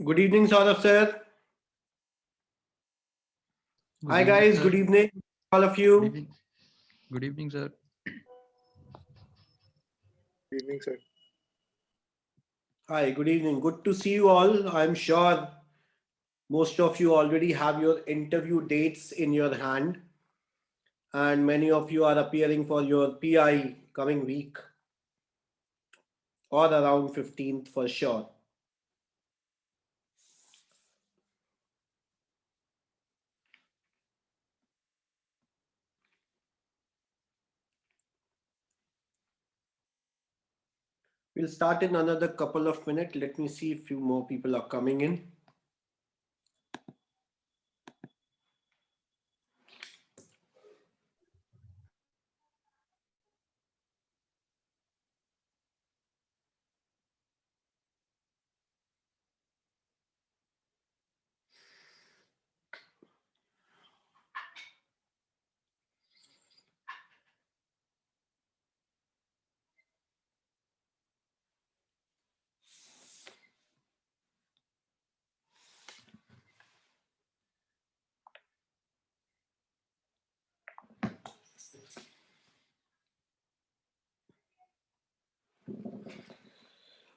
Good evening, Saurabh sir. Good Hi evening, guys, sir. good evening, all of Good you. evening. Good evening, sir. Evening, sir. Hi, good evening. Good to see you all. I'm sure most of you already have your interview dates in your hand, and many of you are appearing for your PI coming week or around 15th for sure. We'll start in another couple of minutes. Let me see if few more people are coming in.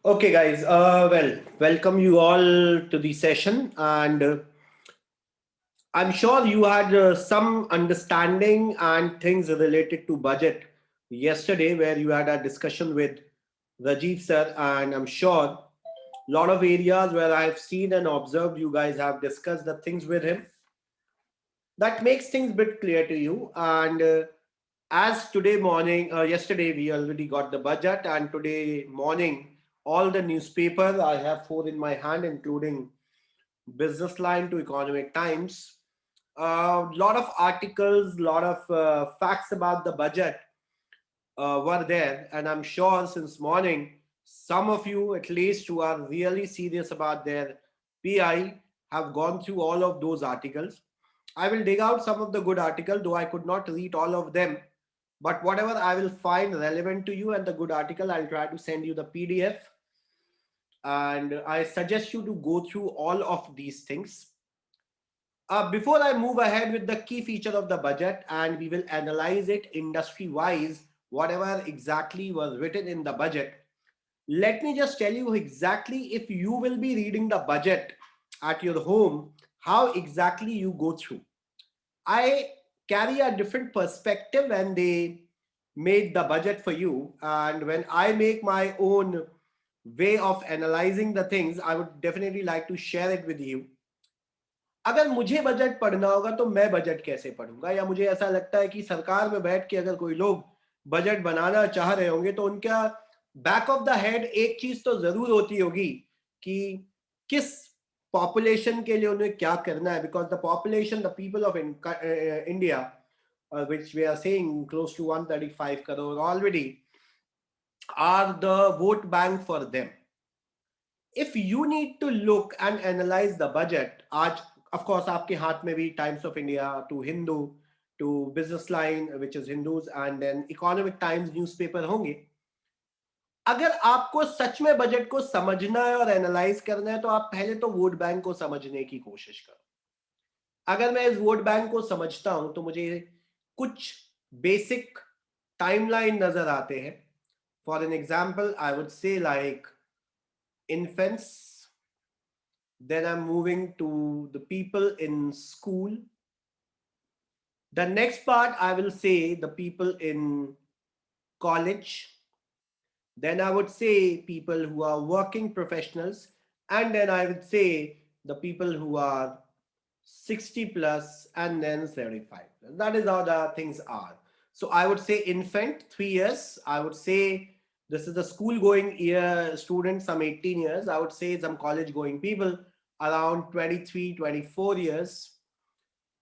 Okay, guys. Welcome you all to the session, and I'm sure you had some understanding and things related to budget yesterday, where you had a discussion with Rajiv sir, and I'm sure a lot of areas where I've seen and observed you guys have discussed the things with him that makes things a bit clear to you. And as today morning, yesterday we already got the budget, and today morning all the newspapers I have four in my hand, including Business Line to Economic Times. A lot of articles, lot of facts about the budget were there, and I'm sure since morning, some of you at least who are really serious about their PI have gone through all of those articles. I will dig out some of the good articles, though I could not read all of them. But whatever I will find relevant to you and the good article, I'll try to send you the PDF. And I suggest you to go through all of these things. Before I move ahead with the key feature of the budget, and we will analyze it industry wise, whatever exactly was written in the budget, let me just tell you exactly if you will be reading the budget at your home, how exactly you go through. I carry a different perspective when they made the budget for you, and when I make my own way of analyzing the things, I would definitely like to share it with you. अगर मुझे budget पढ़ना होगा तो मैं budget कैसे पढ़ूंगा, या मुझे ऐसा लगता है कि सरकार में बैठ के अगर कोई लोग बजट बनाना चाह रहे होंगे तो उनका बैक ऑफ द हेड एक चीज तो जरूर होती होगी कि किस पॉपुलेशन के लिए उन्हें क्या करना है, because the population, the people of India, which we are saying close to 135 crore already, are the vote bank for them. If you need to look and analyze the budget, आज of course आपके हाथ में भी Times of India to Hindu to Business Line which is Hindus and then Economic Times newspaper होंगे. अगर आपको सच में budget को समझना है और एनालाइज करना है तो आप पहले तो वोट बैंक को समझने की कोशिश करो. अगर मैं इस वोट बैंक को समझता हूं तो मुझे कुछ बेसिक टाइमलाइन नजर आते हैं. For an example I would say like infants. Then I'm moving to the people in school. The next part, I will say the people in college. Then I would say people who are working professionals. And then I would say the people who are 60 plus and then 75. That is how the things are. So I would say infant, 3 years. I would say this is the school going year students, some 18 years. I would say some college going people around 23, 24 years.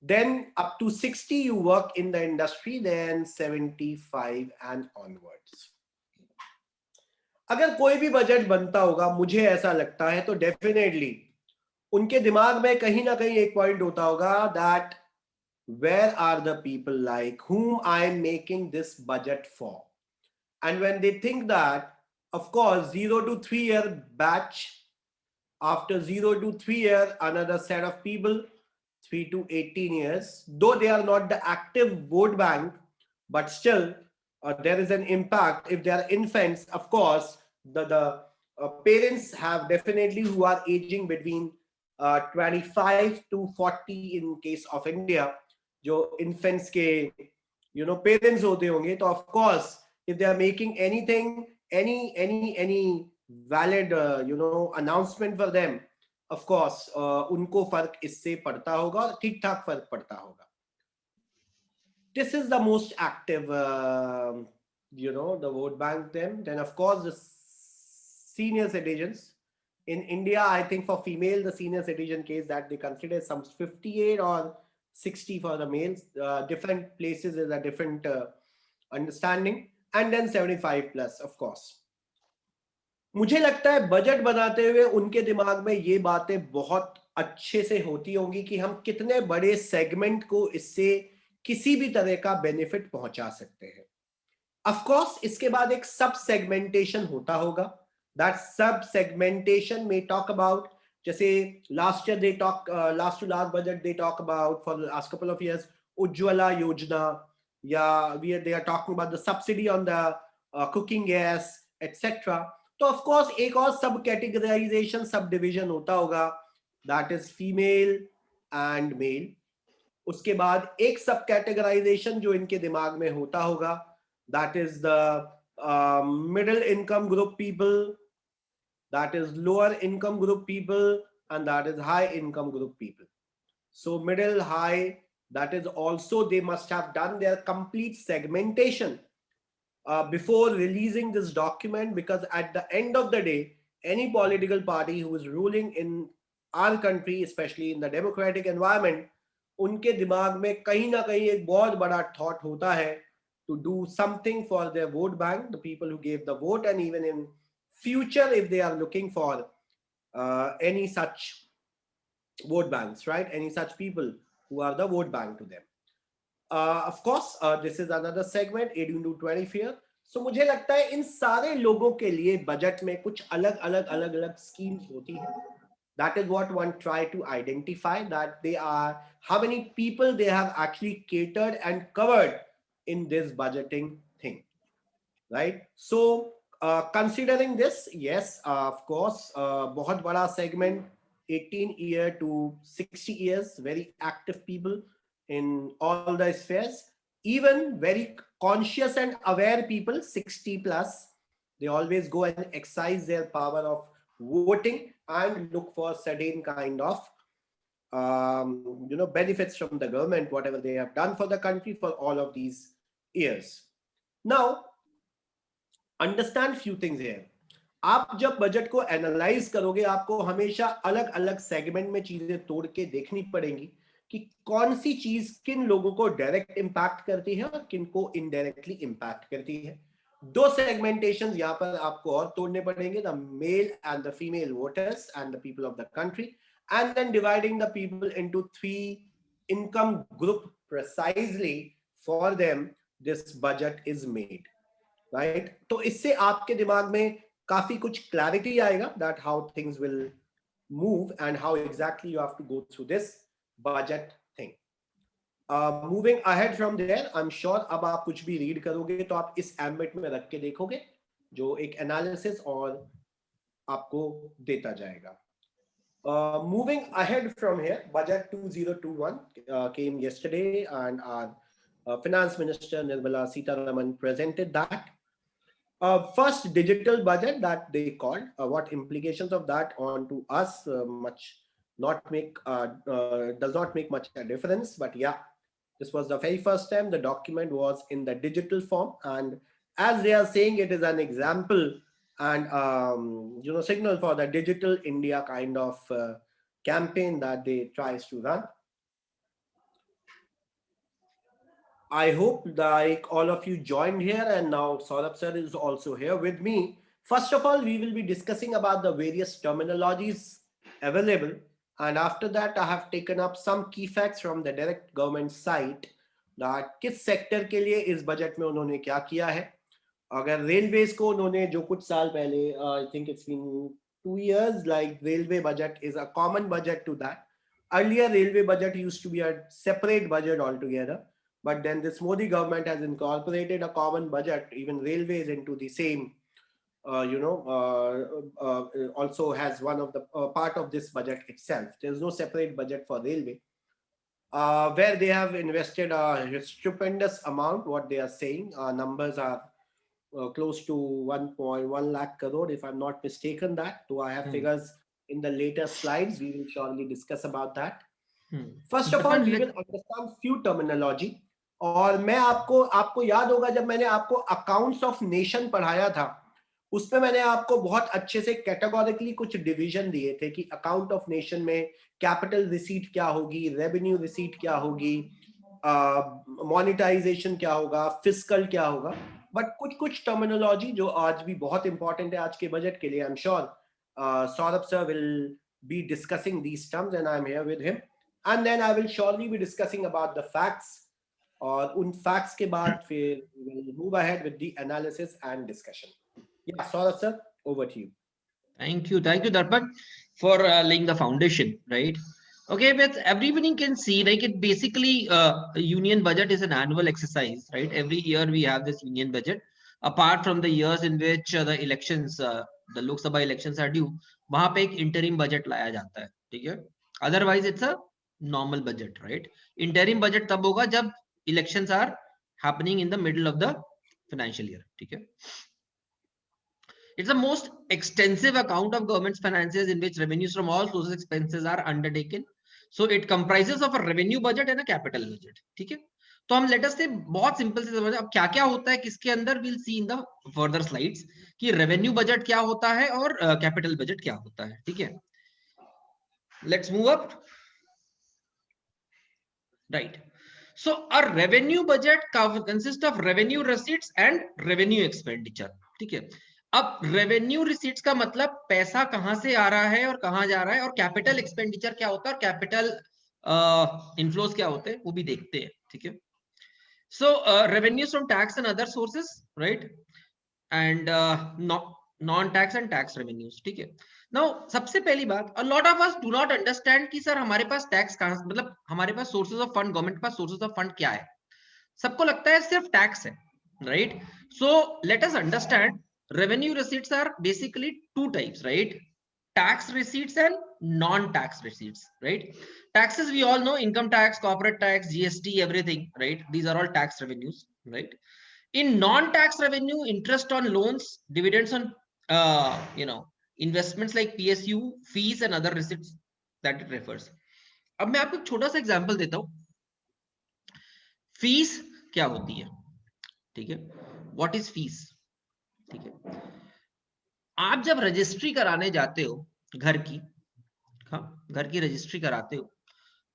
Then up to 60, you work in the industry, then 75 and onwards. अगर कोई भी budget बनता होगा, मुझे ऐसा लगता है तो डेफिनेटली उनके दिमाग में कहीं ना कहीं एक पॉइंट होता होगा that where are the people like whom I am making this budget for. And when they think that, of course, 0 to 3 year batch After 0 to 3 years, another set of people, 3 to 18 years, though they are not the active vote bank, but still there is an impact. If they are infants, of course, the parents have definitely who are aging between 25 to 40 in case of India, जो infants के parents होते होंगे, तो of course if they are making anything, any valid announcement for them, of course उनको फर्क इससे पड़ता होगा और ठीक ठाक फर्क पड़ता होगा. This is the most active the vote bank. Then of course the senior citizens in India, I think for female the senior citizen case that they consider some 58 or 60 for the males. Different places is a different understanding. And then 75 plus, of course. मुझे लगता है budget बनाते हुए उनके दिमाग में ये बातें बहुत अच्छे से होती होंगी कि हम कितने बड़े सेगमेंट को इससे किसी भी तरह का बेनिफिट पहुंचा सकते हैं. ऑफ कोर्स इसके बाद एक सब सेगमेंटेशन होता होगा. दैट सब सेगमेंटेशन में टॉक अबाउट, जैसे last year they talk, last to last budget they talk about for last couple of years Ujjwala Yojana, या they are talking about the subsidy on the cooking gas, etc. तो of course एक और sub categorization, sub division होता होगा, that is female and male. उसके बाद एक सब कैटेगराइजेशन जो इनके दिमाग में होता होगा, that is the middle income group people, that is lower income group people, and that is high income group people. So middle, high, that is also they must have done their complete segmentation before releasing this document, because at the end of the day, any political party who is ruling in our country, especially in the democratic environment, उनके दिमाग में कहीं ना कहीं एक बहुत बड़ा thought होता है to do something for their vote bank, the people who gave the vote, and even in future if they are looking for any such vote banks, right? Any such people who are the vote bank to them. Of course, this is another segment, 18 to 24. So मुझे लगता है इन सारे लोगों के लिए budget में कुछ अलग अलग schemes होती हैं. That is what one try to identify, that they are, how many people they have actually catered and covered in this budgeting thing, right? So considering this, yes, of course, बहुत बड़ा segment, 18 year to 60 years, very active people in all the spheres, even very conscious and aware people, 60 plus, they always go and exercise their power of voting and look for certain kind of benefits from the government, whatever they have done for the country for all of these years. Now, understand few things here. आप जब budget को analyse करोगे, आपको हमेशा अलग अलग segment में चीजें तोड़ के देखनी पड़ेंगी कि कौन सी चीज किन लोगों को डायरेक्ट इंपैक्ट करती है और किन को इनडायरेक्टली इंपैक्ट करती है. दो सेगमेंटेशन यहाँ पर आपको और तोड़ने पड़ेंगे, the male and the female voters and the people of the country, and then dividing the people into 3 income group precisely for them this budget is made, right? तो इससे आपके दिमाग में काफी कुछ क्लैरिटी आएगा that how things will move and how exactly you have to go through this budget thing. Moving ahead from there, I'm sure अब आप कुछ भी रीड करोगे तो आप इस एम्बिट में रख के देखोगे जो एक एनालिसिस और आपको देता जाएगा. Moving ahead from here, budget 2021 came yesterday and our finance minister Nirmala Sitharaman presented that. First digital budget that they called, what implications of that on to us does not make much a difference, but yeah, this was the very first time the document was in the digital form, and as they are saying, it is an example and signal for the digital India kind of campaign that they tries to run. I hope like all of you joined here, and now Saurabh sir is also here with me. First of all, we will be discussing about the various terminologies available, and after that I have taken up some key facts from the direct government side that किस sector के लिए इस budget में उन्होंने क्या किया है. अगर रेलवेज को उन्होंने जो कुछ साल पहले, I think it's been 2 years, like railway budget is a common budget to that. Earlier, railway budget used to be a separate budget altogether, but then this Modi government has incorporated a common budget, even railways, into the same. Also has one of the part of this budget itself. There is no separate budget for railway, where they have invested a stupendous amount. What they are saying, numbers are close to 1.1 lakh crore, if I'm not mistaken. That, so I have figures in the later slides. We will surely discuss about that. First of all, we will understand few terminology. और मैं आपको याद होगा जब मैंने आपको accounts of nation पढ़ाया था, उसमें मैंने आपको बहुत अच्छे से कैटेगोरिकली कुछ डिवीजन दिए थे कि अकाउंट ऑफ नेशन में कैपिटल रिसीट क्या होगी, रेवेन्यू रिसीट क्या होगी, मॉनिटाइजेशन क्या होगा, फिस्कल क्या होगा. बट कुछ टर्मिनोलॉजी जो आज भी बहुत इंपॉर्टेंट है आज के बजट के लिए. I am sure Saurabh sir will be discussing these terms and I am here with him, and then I will surely be discussing about the facts. और उन फैक्ट्स के बाद फिर we'll move ahead with the analysis and discussion. Yeah, Saurabh sir, over to you. Thank you, Darpan, for laying the foundation, right? Okay, but everybody can see, like, it basically union budget is an annual exercise, right? Every year we have this union budget, apart from the years in which the elections, the Lok Sabha elections are due. वहाँ पे एक interim budget लाया जाता है, ठीक है? Otherwise it's a normal budget, right? Interim budget तब होगा जब elections are happening in the middle of the financial year, ठीक है? It's the most extensive account of government's finances in which revenues from all sources expenses are undertaken. So it comprises of a revenue budget and a capital budget. ठीक है? तो हम let us say बहुत simple से समझे अब क्या क्या होता है किसके अंदर. we'll see in the further slides कि revenue budget क्या होता है और capital budget क्या होता है. ठीक है? Let's move up. Right. So a revenue budget consists of revenue receipts and revenue expenditure. ठीक है? अब रेवेन्यू रिसीट्स का मतलब पैसा कहां से आ रहा है और कहां जा रहा है, और कैपिटल एक्सपेंडिचर क्या होता है और कैपिटल इनफ्लोज क्या होते हैं वो भी देखते हैं. ठीक है? So revenues from tax and other sources, right, and non tax and tax revenues. ठीक है? नाउ सबसे पहली बात, a lot of us do not understand कि सर हमारे पास टैक्स कहां, मतलब हमारे पास सोर्सेज ऑफ फंड, गवर्नमेंट के पास सोर्सेज ऑफ फंड क्या है. सबको लगता है सिर्फ टैक्स है, right? So let us understand. Revenue receipts are basically two types, right? Tax receipts and non-tax receipts, right? Taxes we all know: income tax, corporate tax, GST, everything, right? These are all tax revenues, right? In non-tax revenue, interest on loans, dividends on investments like PSU, fees and other receipts that it refers. अब मैं आपको एक छोटा सा example देता हूं. Fees क्या होती है? ठीक है? What is fees? ठीक है? आप जब रजिस्ट्री कराने जाते हो घर की, हाँ, घर की रजिस्ट्री कराते हो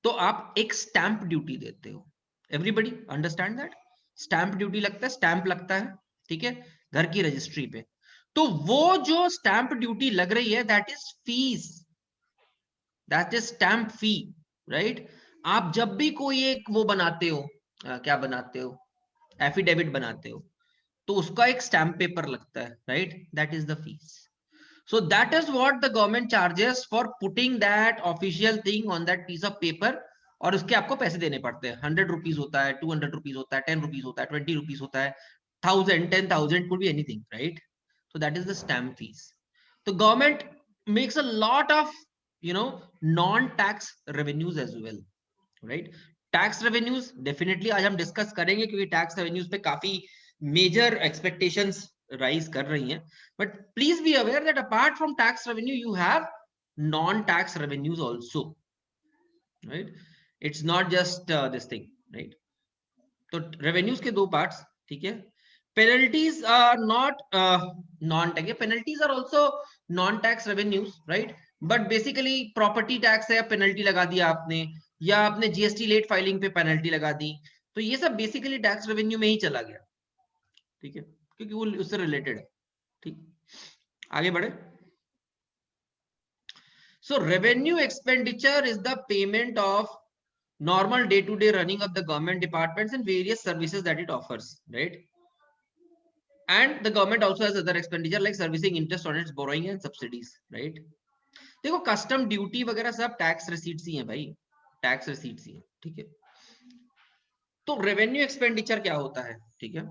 तो आप एक स्टैंप ड्यूटी देते हो. Everybody understand that? Stamp duty लगता है, स्टैंप लगता है, ठीक है, घर की रजिस्ट्री पे. तो वो जो स्टैंप ड्यूटी लग रही है, that is fees, that is stamp fee, right? आप जब भी कोई एक वो बनाते हो, क्या बनाते हो, एफिडेविट बनाते हो, तो उसका एक स्टैम्प पेपर लगता है, right? That is the fees. So that is what the government charges for putting that official thing on that piece of paper. और उसके आपको पैसे देने पड़ते हैं. 100 रुपीज होता है, 200 रुपीज होता है, 10 रुपीज होता है, 20 रुपीज होता है, 1000, 10,000, could be anything, right? So that is the stamp fees. The government makes a lot of non-tax revenues as well, right? Tax revenues definitely आज हम डिस्कस करेंगे क्योंकि टैक्स रेवेन्यूज पे काफी मेजर एक्सपेक्टेशंस राइज कर रही हैं. But please be aware that apart from tax revenue you have non tax revenues also, right? It's not just this thing, right? तो रेवेन्यूज के दो पार्ट्स, ठीक है? Penalties are not non tax, penalties are also non tax revenues, right? But basically property tax है, penalty लगा दिया आपने, या आपने जीएसटी लेट फाइलिंग पे पेनल्टी लगा दी, तो ये सब बेसिकली टैक्स रेवेन्यू में ही चला गया. ठीक है? क्योंकि वो उससे रिलेटेड है. ठीक, आगे बढ़े. So revenue expenditure is the payment of normal day to day running of the government departments and various services that it offers, right? and the government also has other expenditure like servicing interest on its borrowing and subsidies, right? देखो custom duty वगैरह सब tax receipts ही है भाई, tax receipts ही है, ठीक है। तो revenue expenditure क्या होता है, ठीक है,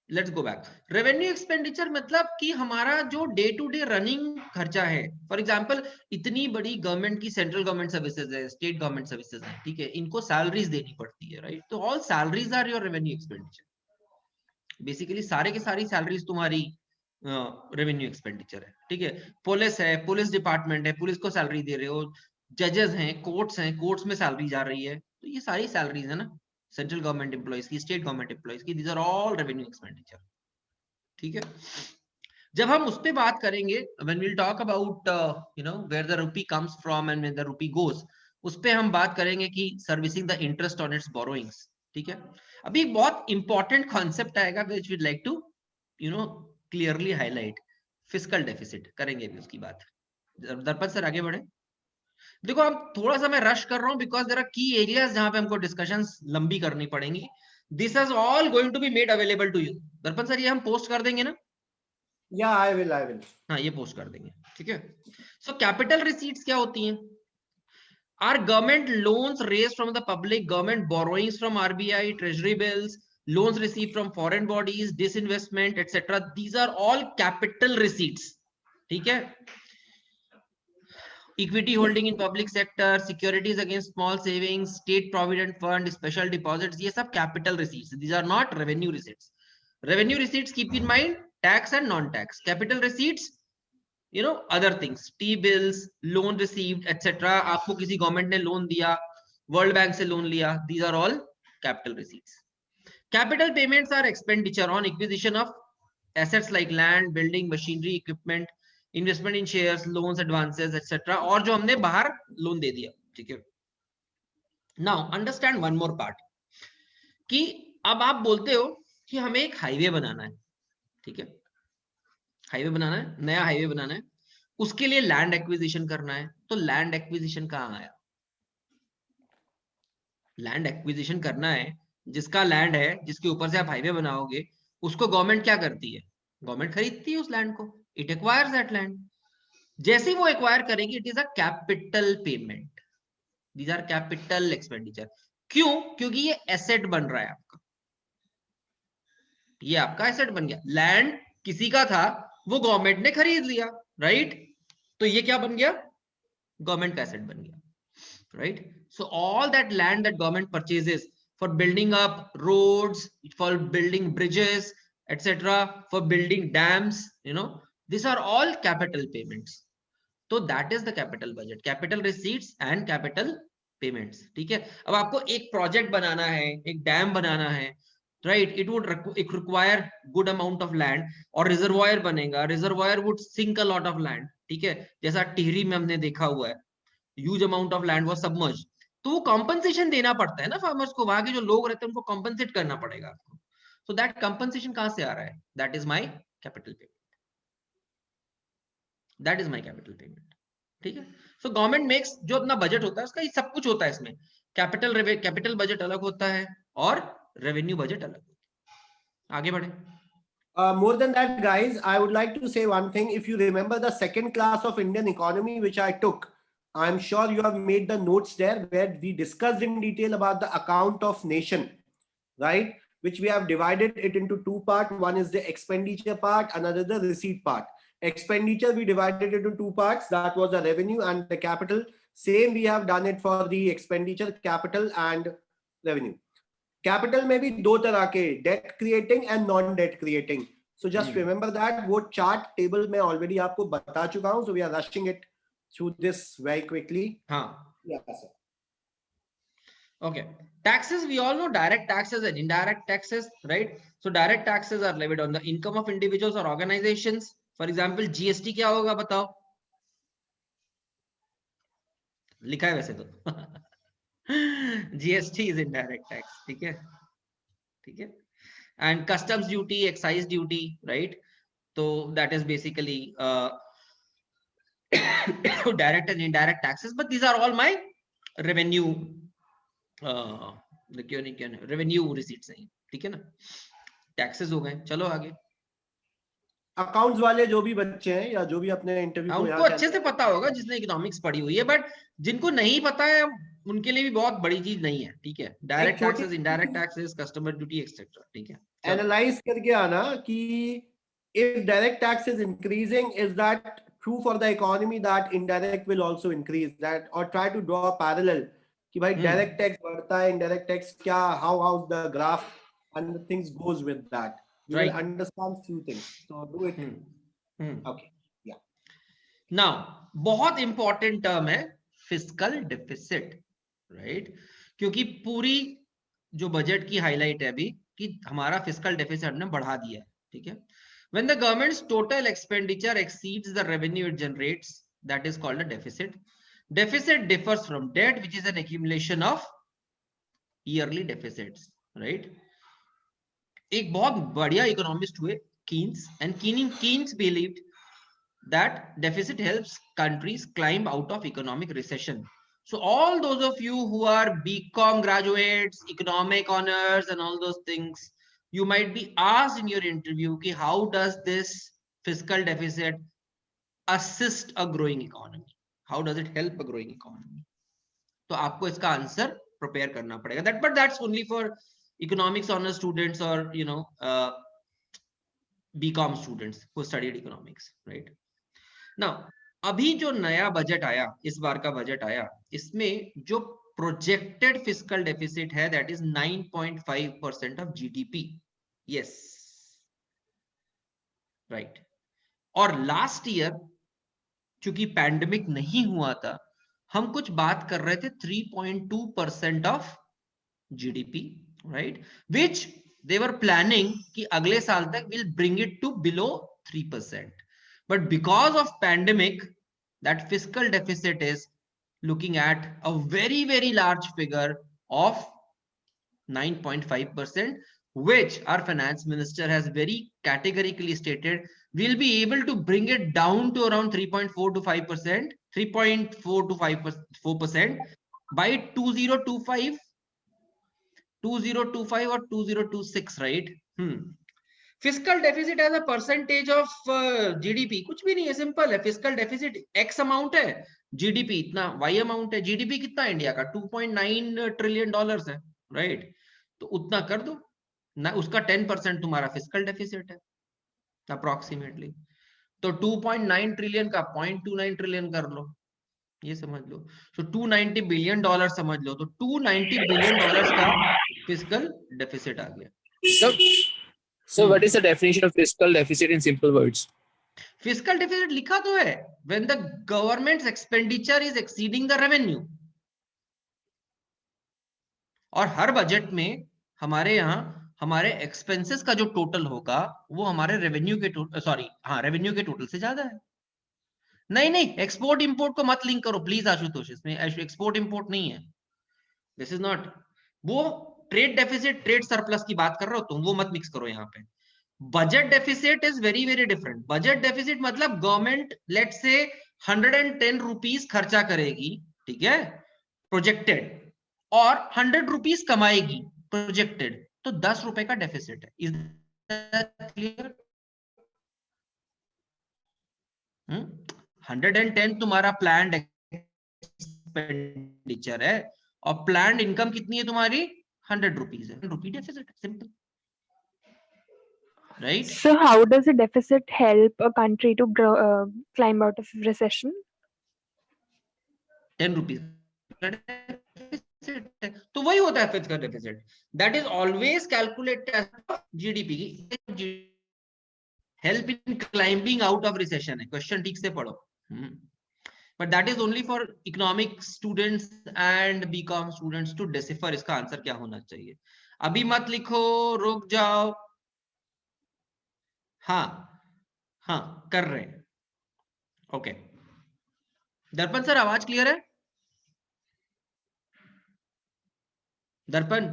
let's go back. Revenue expenditure मतलब कि हमारा जो डे टू डे रनिंग खर्चा है। फॉर एग्जांपल इतनी बड़ी गवर्नमेंट की सेंट्रल गवर्नमेंट सर्विसेज है, स्टेट गवर्नमेंट सर्विसेज है, ठीक है, इनको सैलरीज देनी पड़ती है, राइट? तो all salaries are your revenue expenditure. Basically सारे के सारी सैलरीज तुम्हारी रेवेन्यू एक्सपेंडिचर है, ठीक है। पुलिस है, पुलिस डिपार्टमेंट है, पुलिस को सैलरी दे रहे हो, जजेस हैं, कोर्ट्स में सैलरी जा रही है, तो ये सारी सैलरीज है ना, सेंट्रल गवर्नमेंट एम्प्लॉइज की, स्टेट गवर्नमेंट एम्प्लॉइज की, these are all revenue expenditure, ठीक है। जब हम उस पे बात करेंगे, when we will talk about you know where the rupee comes from and where the rupee goes, उस पे हम बात करेंगे कि servicing the interest on its borrowings, ठीक है। अभी एक बहुत इंपॉर्टेंट कॉन्सेप्ट आएगा which we like to you know clearly highlight, fiscal deficit करेंगे अभी उसकी बात। दरपत सर आगे बढ़े। देखो हम थोड़ा सा मैं रश कर रहा हूं because there are key areas जहां पे हमको डिस्कशंस लंबी करनी पड़ेंगी। This is all going to be made available to you. दरपत सर ये हम पोस्ट कर देंगे ना? Yeah, I will. हाँ ये पोस्ट कर देंगे, ठीक है। सो कैपिटल रिसीट्स क्या होती हैं? Are government loans raised from the public, government borrowings from RBI, treasury bills, loans received from foreign bodies, disinvestment, etc. These are all capital receipts, ठीक है। Equity holding in public sector, securities against small savings, state provident fund, special deposits, ये सब capital receipts. These are not revenue receipts. Revenue receipts, keep in mind, tax and non-tax. Capital receipts, you know, other things, T-bills, loan received, etc. आपको किसी government ने loan दिया, world bank से loan लिया, these are all capital receipts. Capital payments are expenditure on acquisition of assets like land, building, machinery, equipment, investment in shares, loans, advances etcetera, और जो हमने बाहर लोन दे दिया, ठीक है। Now understand one more part कि अब आप बोलते हो कि हमें एक हाईवे बनाना है, ठीक है, हाईवे बनाना है, नया हाईवे बनाना है, उसके लिए लैंड एक्विजिशन करना है। तो लैंड एक्विजिशन कहाँ आया? लैंड एक्विजिशन करना है, जिसका लैंड है, जिसके ऊपर से आप हाईवे बनाओगे, उसको गवर्नमेंट क्या करती है? गवर्नमेंट खरीदती है उस लैंड को, इट एक्वायर्स दैट लैंड। जैसे ही वो एक्वायर करेगी, it is a capital payment, these are capital expenditure. क्यों? क्योंकि ये एसेट बन रहा है आपका, ये आपका एसेट बन गया। लैंड किसी का था, वो गवर्नमेंट ने खरीद लिया, राइट? तो ये क्या बन गया? गवर्नमेंट का एसेट बन गया, right? So all that land that government purchases for building up roads, for building bridges, etc., for building dams, you know, these are all capital payments. तो that is the capital budget, capital receipts and capital payments, ठीक है। अब आपको एक project बनाना है, एक dam बनाना है, right? It would require good amount of land, और रिजर्वायर बनेगा, reservoir would sink a lot of land, ठीक है। जैसा टिहरी में हमने देखा हुआ है, huge amount of land was submerged. तो वो कॉम्पनसेशन देना पड़ता है ना फार्मर्स को, वहां के जो लोग रहते हैं उनको कॉम्पनसेट करना पड़ेगा आपको। सो दैट कॉम्पनसेशन कहां से आ रहा है? That is my capital payment, that is my capital payment, ठीक है। सो गवर्नमेंट मेक्स, जो अपना बजट होता है उसका ये सब कुछ होता है इसमें। कैपिटल बजट अलग होता है और रेवेन्यू बजट अलग होता है। आगे बढ़े। More than that, guys, I would like to say one thing. If you remember the second class of Indian economy, which I took, I'm sure you have made the notes there where we discussed in detail about the account of nation, right? Which we have divided it into two parts. One is the expenditure part, another the receipt part. Expenditure, we divided it into two parts. That was the revenue and the capital. Same, we have done it for the expenditure, capital and revenue. Capital में भी दो तरह के, debt creating and non debt creating. So just remember that. वो chart table मैं already आपको बता चुका हूं. So we are rushing it through this very quickly. हाँ, yes sir. okay. Taxes, we all know direct taxes and indirect taxes, right? So direct taxes are levied on the income of individuals or organizations. For example, GST क्या होगा बताओ? लिखा है वैसे तो GST is indirect tax, ठीक है, ठीक है। And customs duty, excise duty, right? So that is basically direct and indirect taxes, but these are all my revenue revenue receipts हैं, ठीक है ना। टैक्सेस हो गए, चलो आगे। अकाउंट्स वाले जो भी बच्चे हैं या जो भी अपने इंटरव्यू को उनको यहाँ अच्छे से पता होगा जिसने इकोनॉमिक्स पढ़ी हुई है, बट जिनको नहीं पता है उनके लिए भी बहुत बड़ी चीज नहीं है, ठीक है। डायरेक्ट छोटी taxes, indirect taxes, customer duty etcetera, ठीक है। एनालाइज करके आना कि if direct tax is increasing, is that true for the economy that indirect will also increase, that or try to draw a parallel कि भाई direct tax बढ़ता है, indirect tax क्या, how the graph and the things goes with that, you will understand few things, so do it. Okay, yeah. Now बहुत important term है fiscal deficit, right, क्योंकि पूरी जो बजट की हाईलाइट है अभी कि हमारा फिस्कल डेफिसिट ने बढ़ा दिया है, ठीक है। When the government's total expenditure exceeds the revenue it generates, that is called a deficit. Deficit differs from debt, which is an accumulation of yearly deficits, right? एक बहुत बढ़िया इकोनॉमिस्ट हुए Keynes, and Keynes believed that deficit helps countries climb out of economic recession. So all those of you who are BCom graduates, economic honors and all those things, you might be asked in your interview ki how does this fiscal deficit assist a growing economy, how does it help a growing economy? तो आपको इसका answer prepare करना पड़ेगा, but that's only for economics honors students or BCom students who studied economics, right? Now अभी जो नया budget आया, इस बार का बजट आया, इसमें जो प्रोजेक्टेड फिस्कल डेफिसिट है that is 9.5% of GDP, yes, right. और लास्ट ईयर चूंकि पैंडेमिक नहीं हुआ था, हम कुछ बात कर रहे थे 3.2% of GDP, right, which they were planning कि अगले साल तक will bring it to below 3%. But because of pandemic, that fiscal deficit is looking at a very, very large figure of 9.5%, which our finance minister has very categorically stated we'll be able to bring it down to around 3.4 to 5%, 3.4 to 4% by 2025 or 2026, right? Fiscal deficit as a percentage of GDP कुछ भी नहीं है, simple है। Fiscal deficit X amount है, GDP इतना Y amount है। GDP कितना India का 2.9 ट्रिलियन डॉलर्स है, राइट, तो उतना कर दो ना, उसका 10% तुम्हारा फिस्कल डेफिसिट है अप्रोक्सीमेटली, तो 2.9 ट्रिलियन का 0.29 ट्रिलियन कर लो, ये समझ लो। तो 290 बिलियन डॉलर समझ लो, तो 290 बिलियन डॉलर्स का फिस्कल डेफिसिट आ गया। So what is the definition of fiscal deficit in simple words? Fiscal deficit लिखा तो है, when the government's expenditure is exceeding the revenue. और हर बजट में हमारे यहाँ हमारे एक्सपेंसेस का जो टोटल होगा वो हमारे रेवेन्यू के रेवेन्यू के टोटल से ज्यादा है। नहीं, एक्सपोर्ट इंपोर्ट को मत लिंक करो प्लीज आशुतोष, इसमें एक्सपोर्ट इंपोर्ट नहीं है, दिस इज नॉट। वो ट्रेड डेफिसिट, ट्रेड सरप्लस की बात कर रहे हो तुम, वो मत मिक्स करो यहाँ पे। Budget deficit is very very different. Budget deficit मतलब गवर्नमेंट लेट से 110 रुपीज खर्चा करेगी, ठीक है, प्रोजेक्टेड, और 100 रुपीज कमाएगी प्रोजेक्टेड, तो 10 रुपए का डेफिसिट है। Is that clear? 110 तुम्हारा प्लान्ड एक्सपेंडिचर है और प्लान्ड इनकम कितनी है तुम्हारी 100 रुपीज है, rupee deficit, simple, right? So how does a deficit help a country to climb out of recession? 10 rupees तो वही होता है fiscal deficit, that is always calculated as GDP, help in climbing out of recession है। Question ठीक से पढ़ो, but that is only for economic students and BCom students to decipher इसका answer क्या होना चाहिए। अभी मत लिखो, रुक जाओ। हाँ कर रहे हैं, ओके। दर्पण सर आवाज क्लियर है? दर्पण?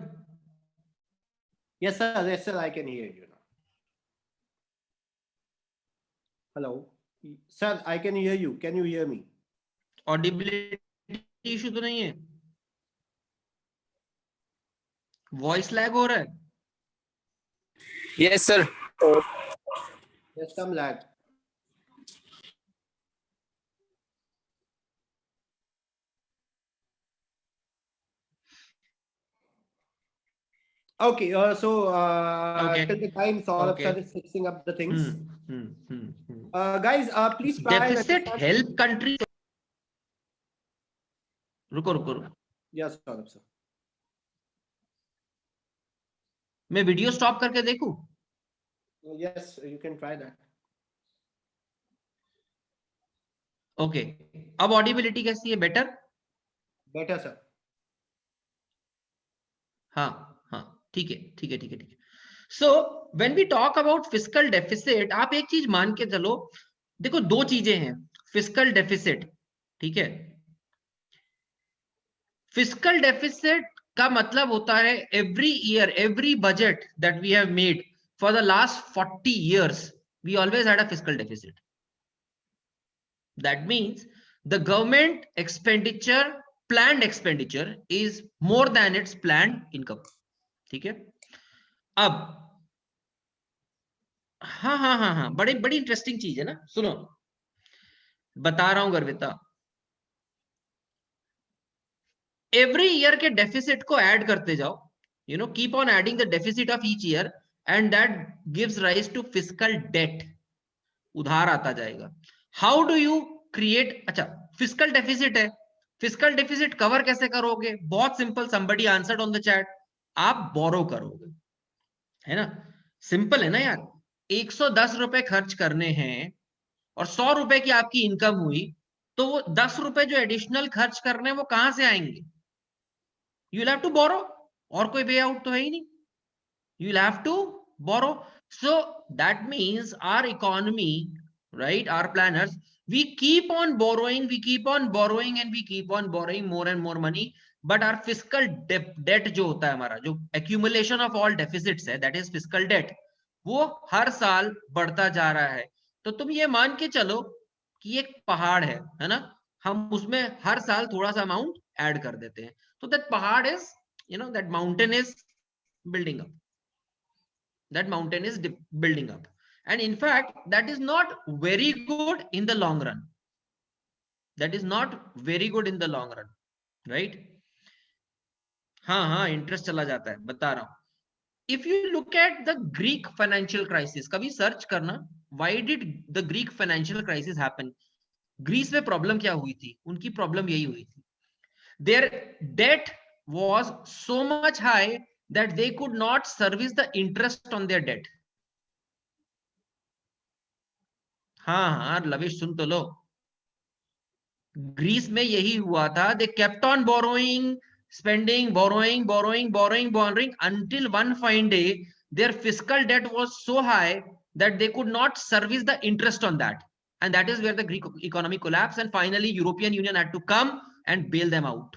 Yes sir, I can hear you now. Hello sir, I can hear you, can you hear me? Audibility issue तो नहीं है? वॉइस लैग हो रहा है? Yes sir. There's some lag. Okay, Okay. till the time Saurabh Okay. sir is fixing up the things, Hmm. guys, please try and Deficit understand. help country. रुको. Yes, Saurabh sir. मैं video stop करके देखूं? Yes, you can try that. Okay. अब audibility कैसी है? Better? Better, sir. हाँ, ठीक है. So when we talk about fiscal deficit, आप एक चीज मान के चलो, देखो दो चीजें हैं. फिस्कल डेफिसिट, ठीक है, फिस्कल डेफिसिट का मतलब होता है every year, every budget that we have made for the last 40 years, we always had a fiscal deficit. That means the government expenditure, planned expenditure is more than its planned income. ठीक है. अब हाँ, बड़ी interesting चीज है ना. सुनो, बता रहा हूं गर्विता. एवरी ईयर के डेफिसिट को ऐड करते जाओ, you know, keep on adding the deficit of each year, and that gives rise to fiscal debt. उधार आता जाएगा. How do you create? अच्छा, फिस्कल डेफिसिट है, फिस्कल डेफिसिट कवर कैसे करोगे? बहुत simple, somebody answered on the chat. आप borrow करोगे, है ना. सिंपल है ना यार. 110 रुपए खर्च करने हैं और 100 रुपए की आपकी इनकम हुई, तो वो 10 रुपए जो एडिशनल खर्च करने हैं वो कहां से आएंगे? You will have to borrow. और कोई वे आउट तो है ही नहीं. You will have to borrow. So that means our economy, right, our planners, we keep on borrowing, and we keep on borrowing more and more money. But our fiscal debt जो होता है हमारा, जो accumulation of all deficits है, that is fiscal debt, वो हर साल बढ़ता जा रहा है. तो तुम ये मान के चलो कि एक पहाड़ है ना, हम उसमें हर साल थोड़ा सा अमाउंट ऐड कर देते हैं. तो that पहाड़ is, you know, that mountain is building up. That mountain is building up, and in fact that is not very good in the long run. That is not very good in the long run, right? हाँ, interest चला जाता है, बता रहा हूं. If you look at the Greek financial crisis, कभी search करना, why did the Greek financial crisis happen. Greece में प्रॉब्लम क्या हुई थी? उनकी प्रॉब्लम यही हुई थी, their debt was so much high that they could not service the interest on their debt. हाँ, लविश सुन तो लो. ग्रीस में यही हुआ था. They kept on borrowing, spending, borrowing until one fine day their fiscal debt was so high that they could not service the interest on that, and that is where the Greek economy collapsed, and finally European Union had to come and bail them out.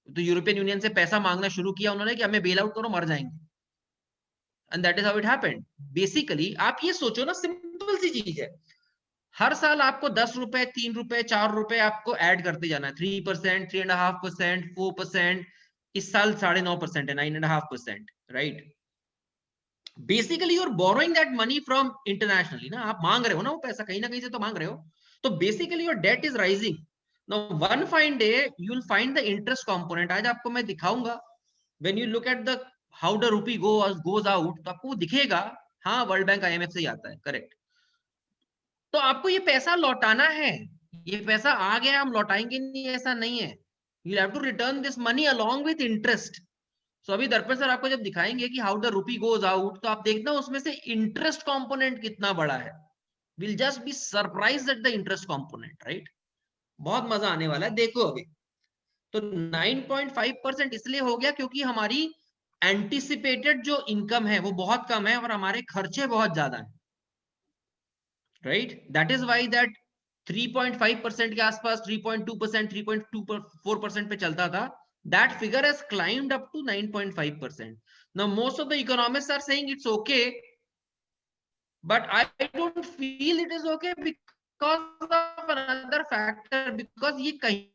तो European union से पैसा मांगना शुरू किया उन्होंने कि हमें bail out करो, मर जाएंगे. And that is how it happened. Basically आप ये सोचो ना, सिंपल सी चीज है, हर साल आपको 10 रुपए, 3 रुपए, 4 रुपए आपको ऐड करते जाना है. 3%, 3.5%, 4%. इस साल 9.5% है, 9.5%, right. Basically you're borrowing that money from internationally ना, आप मांग रहे हो ना वो पैसा, कहीं ना कहीं से तो मांग रहे हो. तो basically your debt is rising. Now one fine day you will find the interest component. आज आपको मैं दिखाऊंगा, when you look at the how the rupee goes out, तो आपको वो दिखेगा. हाँ, वर्ल्ड बैंक IMF से ही आता है, करेक्ट. तो आपको ये पैसा लौटाना है. ये पैसा आ गया, हम लौटाएंगे नहीं, ऐसा नहीं है. You have to return this money along with interest. So अभी दर्पण सर आपको जब दिखाएंगे कि how the rupee goes out, तो आप देखना उसमें से इंटरेस्ट कंपोनेंट कितना बड़ा है. Will just be surprised at the interest component, right. बहुत मजा आने वाला है, देखो अभी. तो 9.5% इसलिए हो गया क्योंकि हमारी एंटिसिपेटेड जो इनकम है वो बहुत कम है और हमारे खर्चे बहुत ज्यादा हैं, right. That is why that 3.5% के आसपास, 3.2%, 3.24% पे चलता था. That figure has climbed up to 9.5%. Now most of the economists are saying it's okay, but I don't feel it is okay because of another factor. Because ये कहीं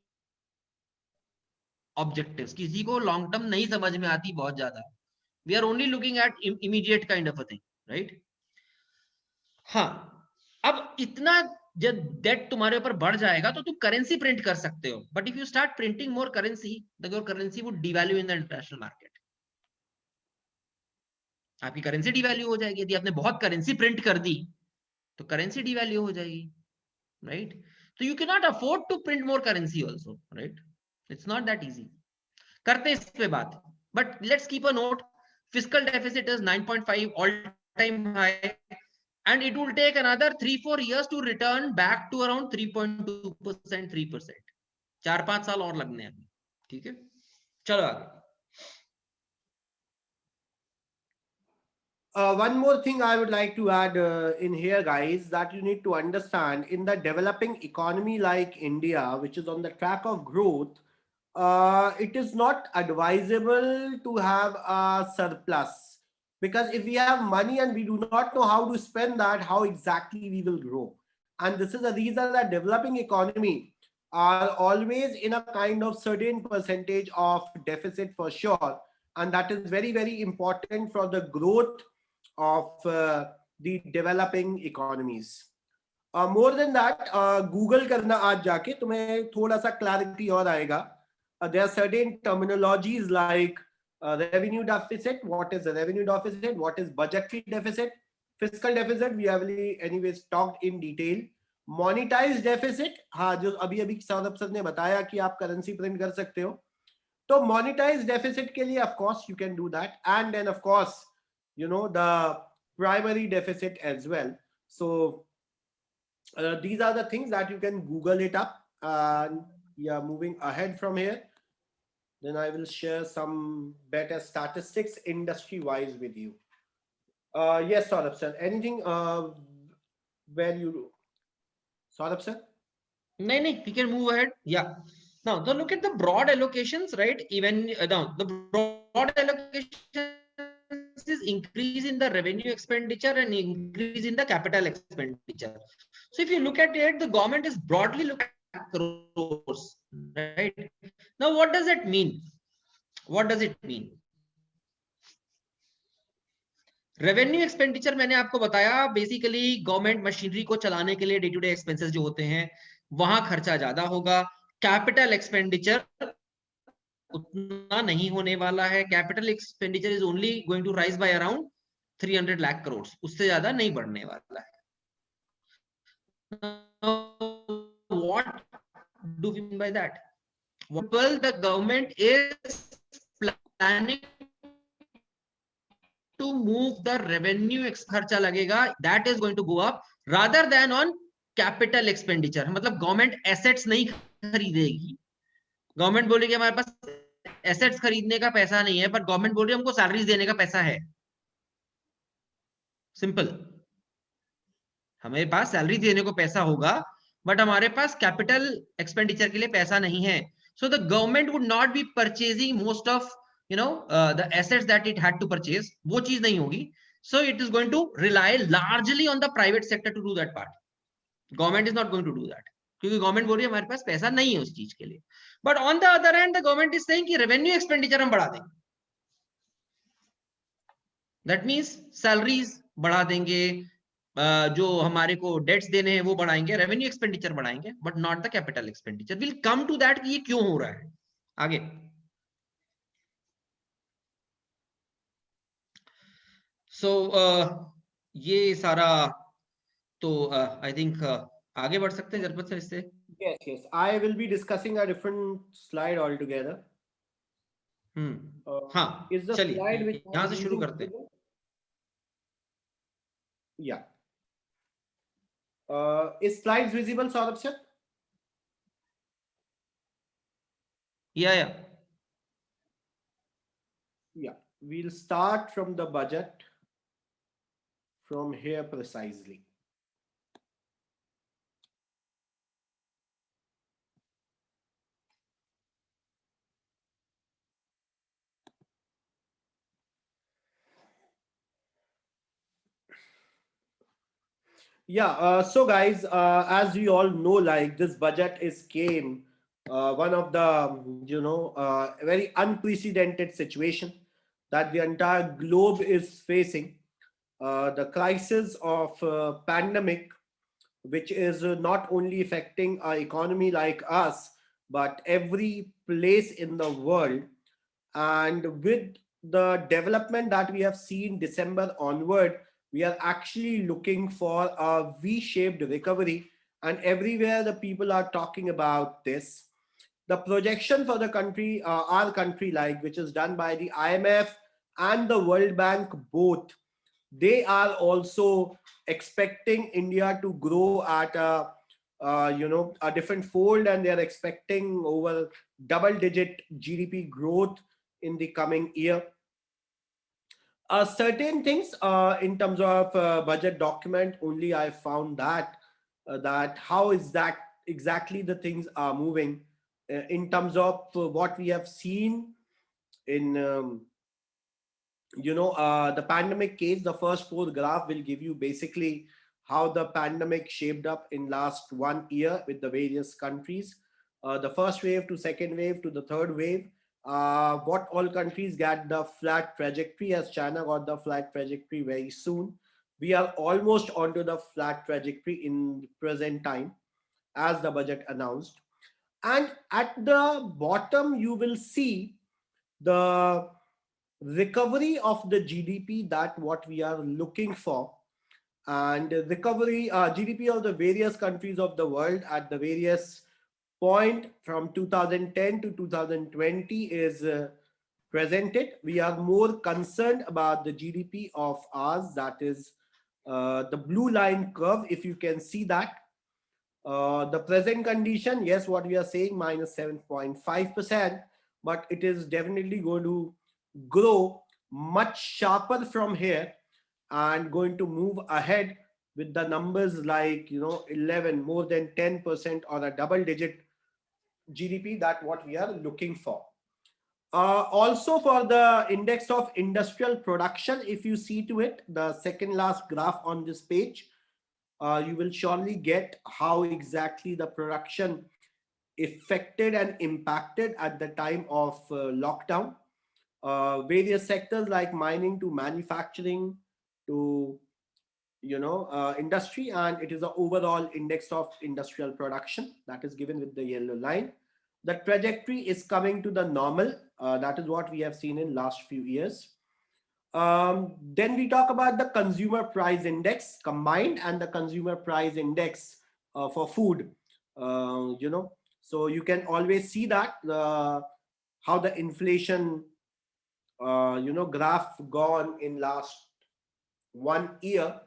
objectives किसी को long term नहीं समझ में आती बहुत ज्यादा. We are only looking at immediate kind of a thing, right? हाँ, अब इतना जब डेट तुम्हारे ऊपर बढ़ जाएगा तो तुम करेंसी प्रिंट कर सकते हो, but if you start printing more currency, your currency would devalue in the international market. आपकी करेंसी डिवैल्यू हो जाएगी। यदि आपने बहुत करेंसी प्रिंट कर दी तो करेंसी डिवैल्यू हो जाएगी, राइट? तो you can not afford to print more currency also, right? It's not that easy. करते इस पे बात, but let's keep a note, fiscal deficit is 9.5 all time high, and it will take another 3-4 years to return back to around 3.2%, 3%। 4-5 साल और लगने हैं, ठीक है? चलो आगे। One more thing I would like to add in here, guys, that you need to understand in the developing economy like India, which is on the track of growth, it is not advisable to have a surplus, because if we have money and we do not know how to spend that, how exactly we will grow. And this is the reason that developing economy are always in a kind of certain percentage of deficit for sure. And that is very, very important for the growth of the developing economies. More than that, Google करना आज जाके तुम्हें थोड़ा सा clarity और आएगा. There are certain terminologies like revenue deficit. What is a revenue deficit? What is budgetary deficit? Fiscal deficit we have anyways talked in detail. Monetized deficit, हाँ जो अभी अभी सौरभ सर ने बताया कि आप करेंसी प्रिंट कर सकते हो, तो monetized deficit के लिए of course you can do that, and then of course you know the primary deficit as well. So these are the things that you can Google it up. Yeah, moving ahead from here, then I will share some better statistics industry wise with you. Yes, Saurabh sir, anything where you, Saurabh sir? No, we can move ahead. Yeah. Now, so look at the broad allocations, right? Even now, the broad allocations is increase in the revenue expenditure and increase in the capital expenditure. So if you look at it, the government is broadly looking at crores, right? Now, what does it mean? What does it mean? Revenue expenditure मैंने आपको बताया, basically government machinery को चलाने के लिए day to day expenses जो होते हैं वहां खर्चा ज्यादा होगा। कैपिटल एक्सपेंडिचर उतना नहीं होने वाला है। Capital expenditure is only going to rise by around 300 lakh crore, उससे ज्यादा नहीं बढ़ने वाला है। What do we mean by that? Well, the government is planning to move the revenue खर्चा लगेगा, that is going to go up rather than on capital expenditure। मतलब government assets नहीं खरीदेगी। गवर्नमेंट बोलेगी हमारे पास एसेट्स खरीदने का पैसा नहीं है, पर गवर्नमेंट बोल रही है हमको सैलरीज देने का पैसा है। सिंपल, हमारे पास सैलरी देने को पैसा होगा, बट हमारे पास कैपिटल एक्सपेंडिचर के लिए पैसा नहीं है। So the government would not be purchasing most of the assets that it had to purchase, वो चीज नहीं होगी। So it is going to rely largely on the private sector to do that part. Government is not going to do that, क्योंकि government बोल रही है हमारे पास पैसा नहीं है उस चीज के लिए। But on the other hand the government is saying कि रेवेन्यू एक्सपेंडिचर हम बढ़ा देंगे। दैट मींस सैलरीज बढ़ा देंगे, जो हमारे को डेट्स देने हैं वो बढ़ाएंगे, रेवेन्यू एक्सपेंडिचर बढ़ाएंगे, but not the capital expenditure. Will come to that कि ये क्यों हो रहा है आगे। सो ये सारा तो आई थिंक आगे बढ़ सकते हैं जरपत सर इससे। Yes, yes. I will be discussing a different slide altogether. हाँ, Is the slide चलिए which यहाँ से शुरू करते हैं। Yeah. Is slides visible, Saurabh sir? Yeah. Yeah. We'll start from the budget from here precisely. Yeah, so guys, as we all know, like this budget is came one of the very unprecedented situation that the entire globe is facing. the crisis of pandemic, which is not only affecting our economy like us, but every place in the world. And with the development that we have seen December onward, we are actually looking for a V-shaped recovery. And everywhere the people are talking about this. The projection for the country, our country, like which is done by the IMF and the World Bank, both, they are also expecting India to grow at a different fold, and they are expecting over double-digit GDP growth in the coming year. Certain things in terms of budget document, only I found that how is that exactly the things are moving in terms of what we have seen in the pandemic case. The first four graph will give you basically how the pandemic shaped up in last 1 year with the various countries, the first wave to second wave to the third wave, what all countries get the flat trajectory, as China got the flat trajectory very soon. We are almost onto the flat trajectory in present time as the budget announced. And at the bottom you will see the recovery of the GDP, that what we are looking for. And recovery GDP of the various countries of the world at the various point from 2010 to 2020 is presented. We are more concerned about the GDP of ours, that is the blue line curve, if you can see that. The present condition, yes, what we are saying, minus 7.5%, but it is definitely going to grow much sharper from here and going to move ahead with the numbers like 11, more than 10%, or a double digit GDP, that what we are looking for. Also for the index of industrial production, if you see to it, the second last graph on this page, you will surely get how exactly the production affected and impacted at the time of lockdown. Various sectors like mining to manufacturing to industry, and it is the overall index of industrial production that is given with the yellow line. The trajectory is coming to the normal. That is what we have seen in last few years. Then we talk about the consumer price index combined and the consumer price index for food. So you can always see that how the inflation graph gone in last 1 year.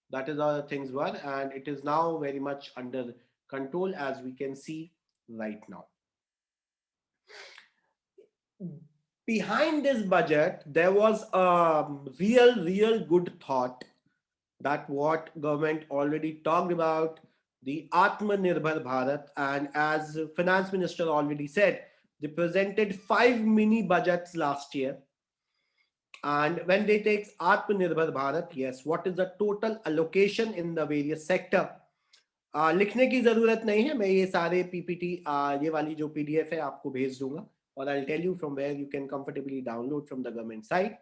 That is how things were, and it is now very much under control, as we can see right now. Behind this budget, there was a real good thought, that what government already talked about, the Atmanirbhar Bharat, and as finance minister already said, they presented 5 mini budgets last year. And when they take Atmanirbhar Bharat, yes, what is the total allocation in the various sector? लिखने की जरूरत नहीं है, मैं ये सारे PPT ये वाली जो पीडीएफ है आपको भेज दूंगा, और I'll tell you from where you can comfortably download from the government side.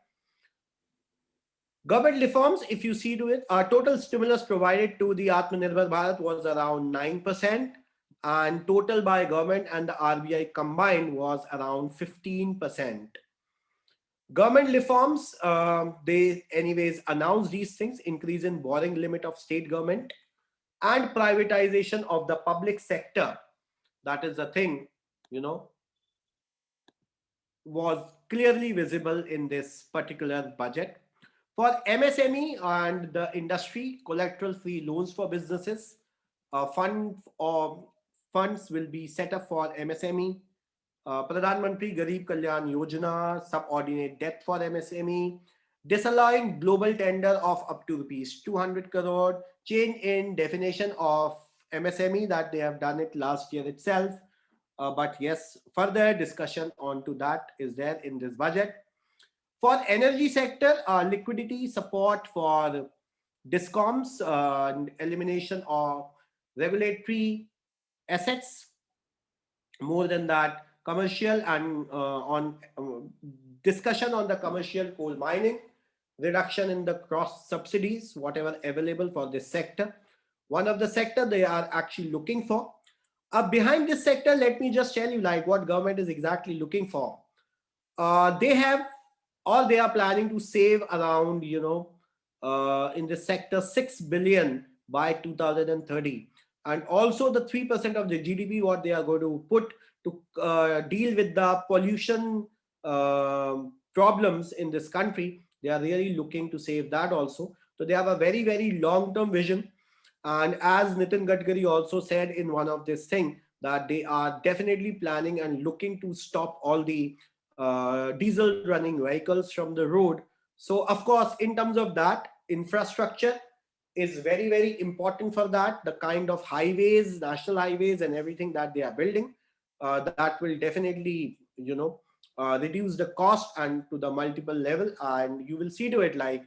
Government reforms, if you see to it, total stimulus provided to the Atmanirbhar Bharat was around 9%, and total by government and the RBI combined was around 15%. Government reforms, they anyways announced these things: increase in borrowing limit of state government and privatization of the public sector. That is the thing, was clearly visible in this particular budget. For MSME and the industry, collateral-free loans for businesses, funds will be set up for MSME. Pradhan Mantri Garib Kalyan Yojana, subordinate debt for MSME, disallowing global tender of up to rupees 200 crore, change in definition of MSME, that they have done it last year itself. But yes, further discussion on to that is there in this budget. For energy sector, liquidity support for discoms, elimination of regulatory assets. More than that, commercial and on discussion on the commercial coal mining, reduction in the cross subsidies, whatever available for this sector. One of the sector they are actually looking for. Behind this sector, let me just tell you like what government is exactly looking for. They have, or they are planning to save around, in the sector 6 billion by 2030. And also the 3% of the GDP, what they are going to put to deal with the pollution problems in this country. They are really looking to save that also. So they have a very, very long-term vision. And as Nitin Gadkari also said in one of this thing, that they are definitely planning and looking to stop all the diesel running vehicles from the road. So of course, in terms of that, infrastructure is very, very important for that. The kind of highways, national highways and everything that they are building, that will definitely, reduce the cost and to the multiple level. And you will see to it like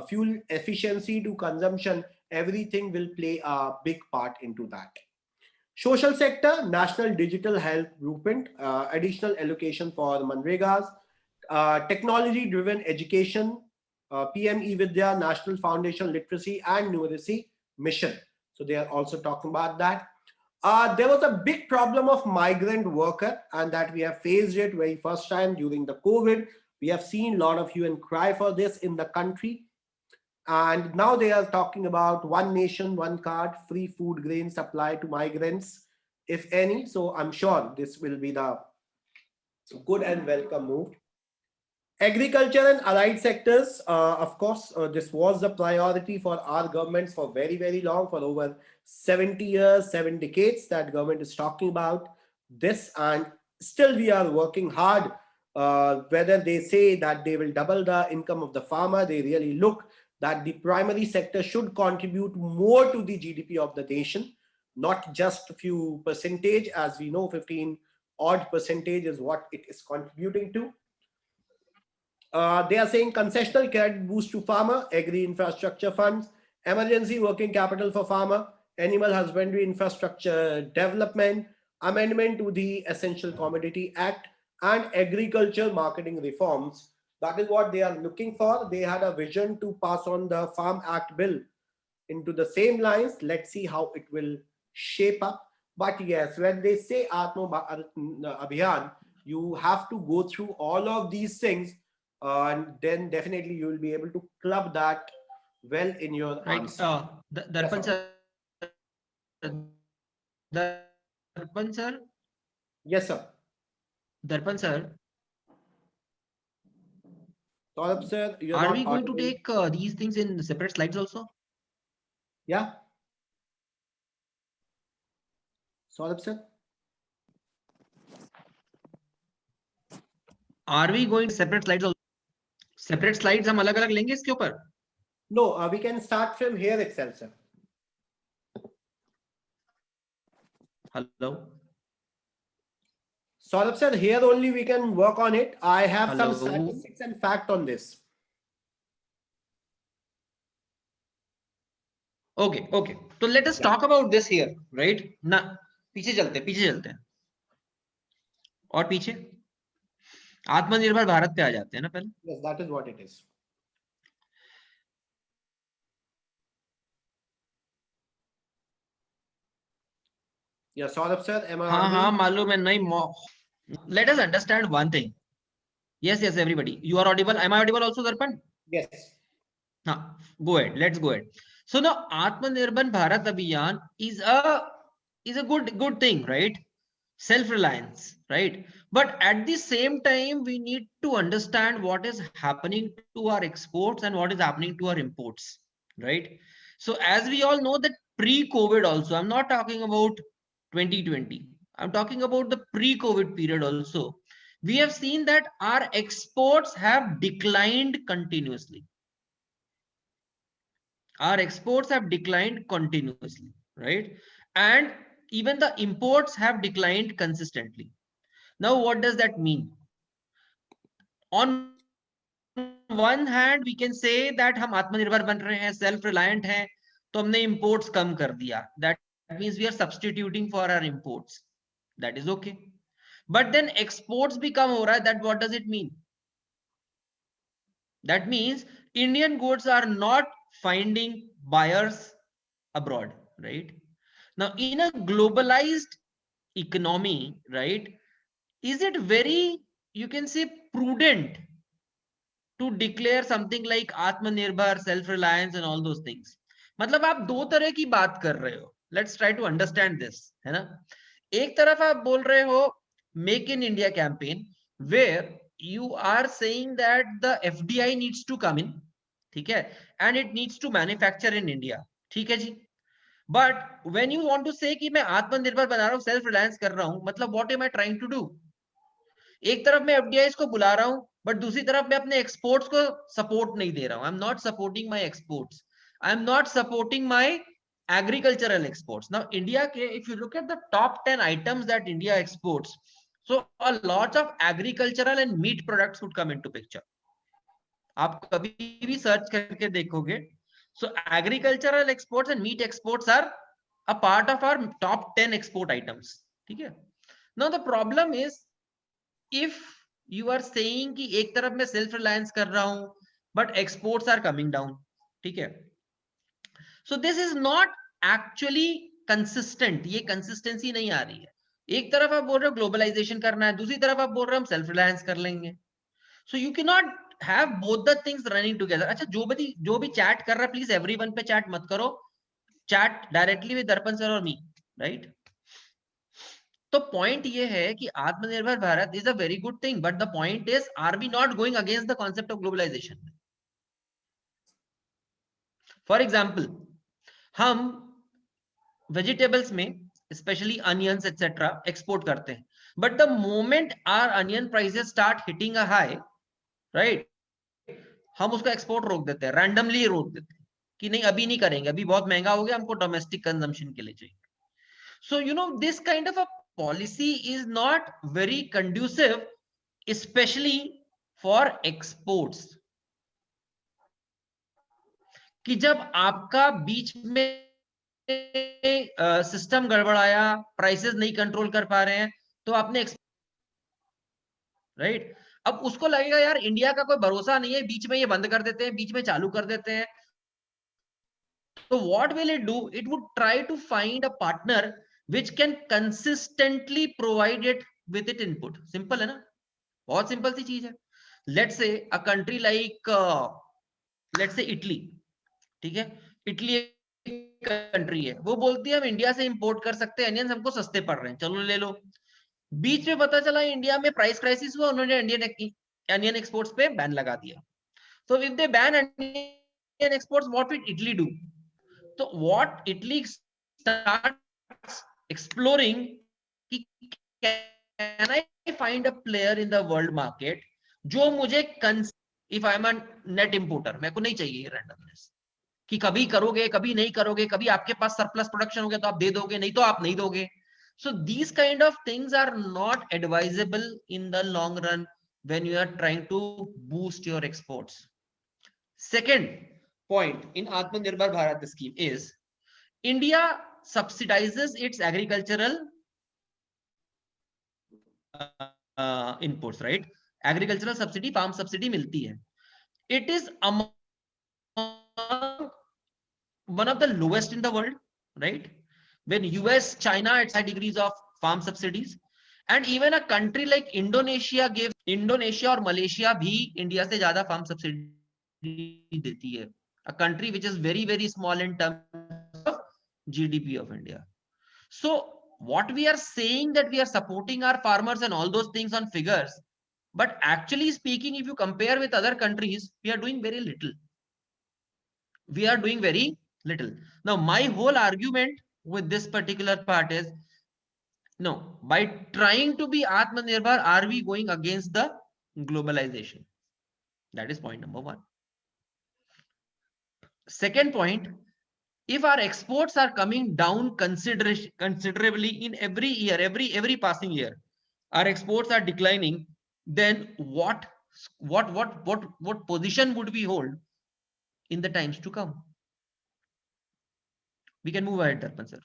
fuel efficiency to consumption, everything will play a big part into that. Social sector, National Digital Health Blueprint, additional allocation for Manregas, technology-driven education, PM eVidya, National Foundation Literacy and Numeracy Mission. So they are also talking about that. There was a big problem of migrant worker, and that we have faced it very first time during the COVID. We have seen a lot of hue and cry for this in the country. And now they are talking about one nation, one card, free food grain supply to migrants, if any. So I'm sure this will be the good and welcome move. Agriculture and allied sectors, of course, this was the priority for our governments for very, very long, for over 70 years, 7 decades that government is talking about this. And still we are working hard. Whether they say that they will double the income of the farmer, they really look that the primary sector should contribute more to the GDP of the nation, not just a few percentage. As we know, 15 odd percentage is what it is contributing to. They are saying concessional credit boost to farmer, agri infrastructure funds, emergency working capital for farmer, animal husbandry infrastructure development, amendment to the Essential Commodity Act, and agriculture marketing reforms. That is what they are looking for. They had a vision to pass on the Farm Act bill into the same lines. Let's see how it will shape up. But yes, when they say Atma Bharat Abhiyan, you have to go through all of these things, and then definitely you will be able to club that well in your Right. answer. Darpan sir. Darpan sir. Yes, sir. Darpan sir. Saurabh sir, you're Are not we going to audible. take these things in separate slides also? Yeah. Saurabh sir. Are we going to separate slides also? Separate slides हम अलग अलग लेंगे इसके ऊपर? No, we can start from here itself, sir. Hello. Saurabh sir, here only we can work on it. I have some Hello. statistics and fact on this. Okay, okay. So let us talk about this here, right? ना पीछे चलते हैं. और पीछे आत्मनिर्भर भारत पे आ जाते हैं ना पहले. Yes, that is what it is. Yeah, Saurabh sir, am I audible? हाँ मालूम है नहीं. Let us understand one thing. Yes, everybody. You are audible. Am I audible also, Darpan? Yes. Go ahead. Let's go ahead. So now Atmanirbhar Bharat Abhiyan is a good thing, right? Self-reliance, right? But at the same time, we need to understand what is happening to our exports and what is happening to our imports, right? So as we all know that pre-COVID also, I'm not talking about 2020. I'm talking about the pre-COVID period also. We have seen that our exports have declined continuously. Our exports have declined continuously, right? And even the imports have declined consistently. Now, what does that mean? On one hand, we can say that हम आत्मनिर्भर बन रहे हैं, self-reliant हैं, तो हमने imports कम कर दिया. That means we are substituting for our imports. That is okay. But then exports भी कम हो रहा है. That what does it mean? That means Indian goods are not finding buyers abroad, right? Now, in a globalized economy, right, is it very, you can say, prudent to declare something like Atmanirbhar, self-reliance and all those things? मतलब आप दो तरह की बात कर रहे हो. Let's try to understand this, है ना? एक तरफ आप बोल रहे हो Make in India campaign, where you are saying that the FDI needs to come in, ठीक है, and it needs to manufacture in India, ठीक है जी. But when you want to say कि मैं आत्मनिर्भर बना रहा हूँ, self reliance कर रहा हूँ, मतलब what am I trying to do? एक तरफ मैं एफडीआई को बुला रहा हूं, बट दूसरी तरफ मैं अपने एक्सपोर्ट्स को सपोर्ट नहीं दे रहा हूं. I am not supporting my exports, I am not supporting my agricultural exports. Now India, if you look at the top 10 items that India exports, so a lot of agricultural and meat products would come into picture. आप कभी भी search करके देखोगे, so agricultural exports and meat exports are a part of our top 10 export items, ठीक है. Now the problem is, if you are saying कि एक तरफ मैं सेल्फ रिलायंस कर रहा हूं but exports are coming down, ठीक है, so this is not actually consistent. ये कंसिस्टेंसी नहीं आ रही है. एक तरफ आप बोल रहे हो ग्लोबलाइजेशन करना है, दूसरी तरफ आप बोल रहे हो हम सेल्फ रिलायंस कर लेंगे. So you can not have both the things running together. अच्छा, जो भी चैट कर रहा है, प्लीज एवरीवन पे चैट मत करो, chat directly with Darpan sir और मी, राइट? तो पॉइंट ये है कि Atmanirbhar Bharat is a very good thing, but the point is, are we not going against the concept of globalization? For example, हम वेजिटेबल्स में स्पेशली अनियंस एक्सेट्रा एक्सपोर्ट करते हैं, but the moment our onion prices start hitting a high, right, हम उसको export रोक देते हैं, randomly रोक देते हैं कि नहीं अभी नहीं करेंगे, अभी बहुत महंगा हो गया, हमको डोमेस्टिक कंजम्पशन के लिए चाहिए. So, you know, this kind of a policy is not very conducive, especially for exports. कि जब आपका बीच में सिस्टम गड़बड़ाया, प्राइसेस नहीं कंट्रोल कर पा रहे हैं, तो आपने राइट, अब उसको लगेगा यार इंडिया का कोई भरोसा नहीं है, बीच में ये बंद कर देते हैं, बीच में चालू कर देते हैं. So what will it do? It would try to find a partner which can consistently provide it with its input. Simple है ना, बहुत सिंपल सी चीज है. Let's say a country like let's say Italy, ठीक है, इटली कंट्री है, वो बोलती है हम इंडिया से इंपोर्ट कर सकते हैं अनियंस, हमको सस्ते पड़ रहे हैं, चलो ले लो. बीच में पता चला इंडिया में प्राइस क्राइसिस हुआ, उन्होंने इंडियन अनियन एक्सपोर्ट्स पे बैन लगा दिया. So if they ban Indian exports, what will Italy do? So what Italy starts exploring, can I find a player in the world market जो मुझे if I am a net importer, मेरे को नहीं चाहिए randomness कि कभी करोगे कभी नहीं करोगे, कभी आपके पास सरप्लस प्रोडक्शन हो गया तो आप दे दोगे, नहीं तो आप नहीं दोगे. So these kind of things are not advisable in the long run when you are trying to boost your exports. Second point in Atmanirbhar Bharat scheme is India subsidizes its agricultural inputs, right? Agricultural subsidy, farm subsidy milti hai. It is among one of the lowest in the world, right? When US, China, it's high degrees of farm subsidies, and even a country like Indonesia gives, Indonesia और Malaysia भी India से ज्यादा farm subsidy देती है. A country which is very, very small in terms of GDP of India. So what we are saying that we are supporting our farmers and all those things on figures, but actually speaking, if you compare with other countries, we are doing very little. We are doing very little. Now, my whole argument with this particular part is, no, by trying to be Atmanirbhar, are we going against the globalization? That is point number one. Second point, if our exports are coming down considerably in every year, every passing year, our exports are declining, then what position would we hold in the times to come? We can move ahead, Darpan sir.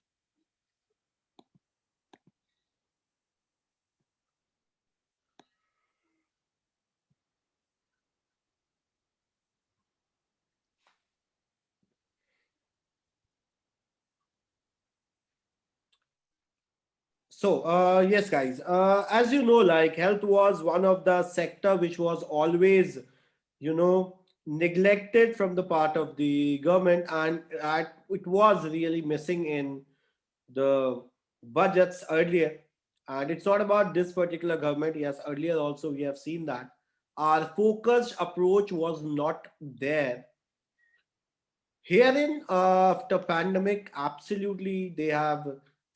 Yes, guys, as you know, like health was one of the sector which was always, neglected from the part of the government, and it was really missing in the budgets earlier. And it's not about this particular government. Yes, earlier also we have seen that our focused approach was not there. Herein, after pandemic, absolutely they have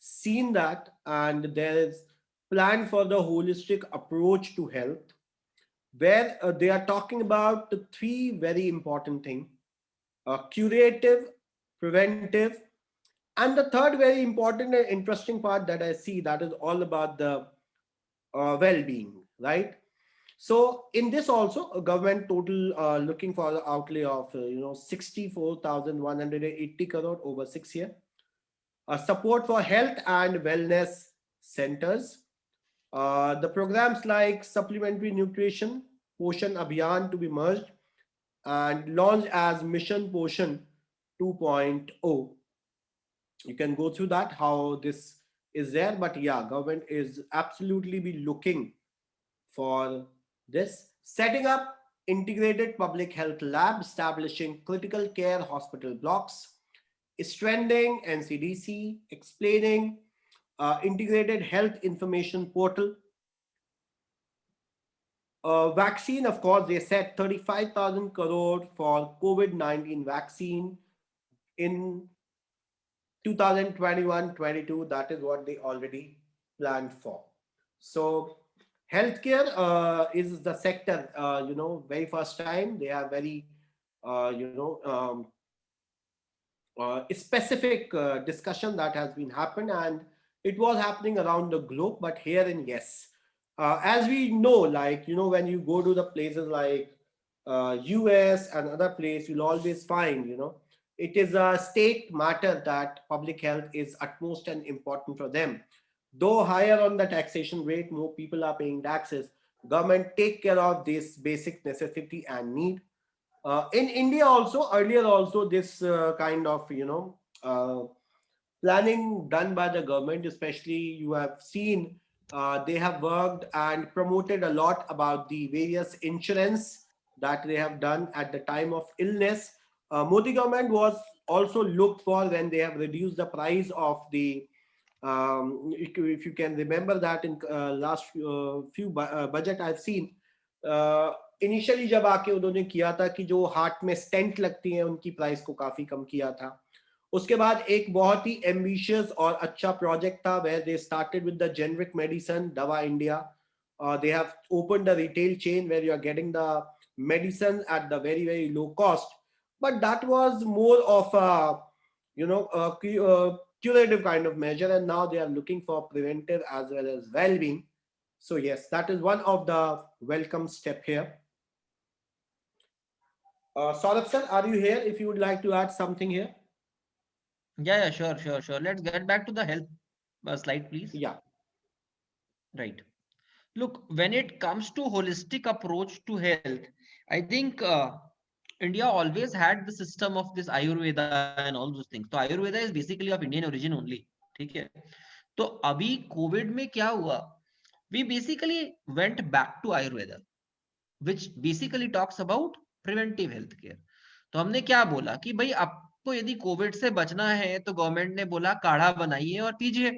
seen that, and there is plan for the holistic approach to health, where they are talking about the three very important things: curative, preventive, and the third very important and interesting part that I see, that is all about the well-being, right? So in this also, a government total looking for the outlay of 64,180 crore over 6 years. Support for health and wellness centers. The programs like supplementary nutrition, Poshan Abhiyan to be merged and launched as Mission Poshan 2.0. You can go through that how this is there, but yeah, government is absolutely be looking for this. Setting up integrated public health lab, establishing critical care hospital blocks, strengthening NCDC, explaining integrated health information portal. Vaccine, of course, they said 35,000 crore for COVID-19 vaccine in 2021-22. That is what they already planned for. So healthcare is the sector, very first time they are very, specific discussion that has been happened, and it was happening around the globe, but here in yes, as we know, like when you go to the places like US and other place, you'll always find it is a state matter that public health is utmost and important for them. Though higher on the taxation rate, more people are paying taxes, government take care of this basic necessity and need. In India also, earlier also, this kind of planning done by the government, especially you have seen, they have worked and promoted a lot about the various insurance that they have done at the time of illness. Modi government was also looked for when they have reduced the price of the if you can remember that in last few budget I've seen, initially जब आके उन्होंने किया था कि जो heart में stent लगती हैं उनकी प्राइस को काफी कम किया था. उसके बाद एक बहुत ही एम्बिशियस और अच्छा प्रोजेक्ट था where they started with the generic medicine, Dava India. They have opened a retail chain where you are getting the medicine at the very, very low cost. But that was more of a curative kind of measure, and now they are looking for preventive as well as well-being. So yes, that is one of the welcome step here. Saurabh sir, are you here? If you would like to add something here. Yeah, sure. Let's get back to the health slide, please. Yeah. Right. Look, when it comes to holistic approach to health, I think India always had the system of this Ayurveda and all those things. So Ayurveda is basically of Indian origin only. ठीक है. तो अभी Covid में क्या हुआ? We basically went back to Ayurveda, which basically talks about preventive health care. तो हमने क्या बोला कि भाई आपको यदि कोविड से बचना है तो गवर्नमेंट ने बोला काढ़ा बनाइए और पीजिए,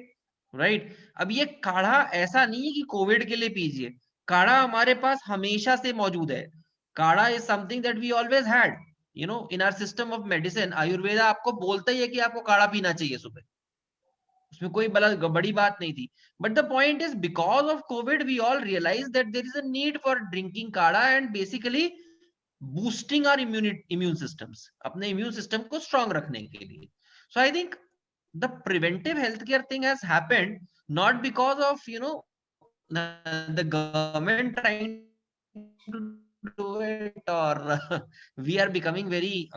राइट? अब ये काढ़ा ऐसा नहीं है कि कोविड के लिए पीजिए, काढ़ा हमारे पास हमेशा से मौजूद है. Kadha is something that we always had, in our system of medicine. Ayurveda आपको बोलता ही है कि आपको काढ़ा पीना चाहिए सुबह, उसमें कोई बड़ी बात नहीं थी. But the point is because of Covid we all realise that there is a need for drinking kadha and basically boosting our immune systems, अपने इम्यून सिस्टम को स्ट्रांग रखने के लिए. So I think the preventive healthcare thing has happened not because of the government trying to do it or we are becoming very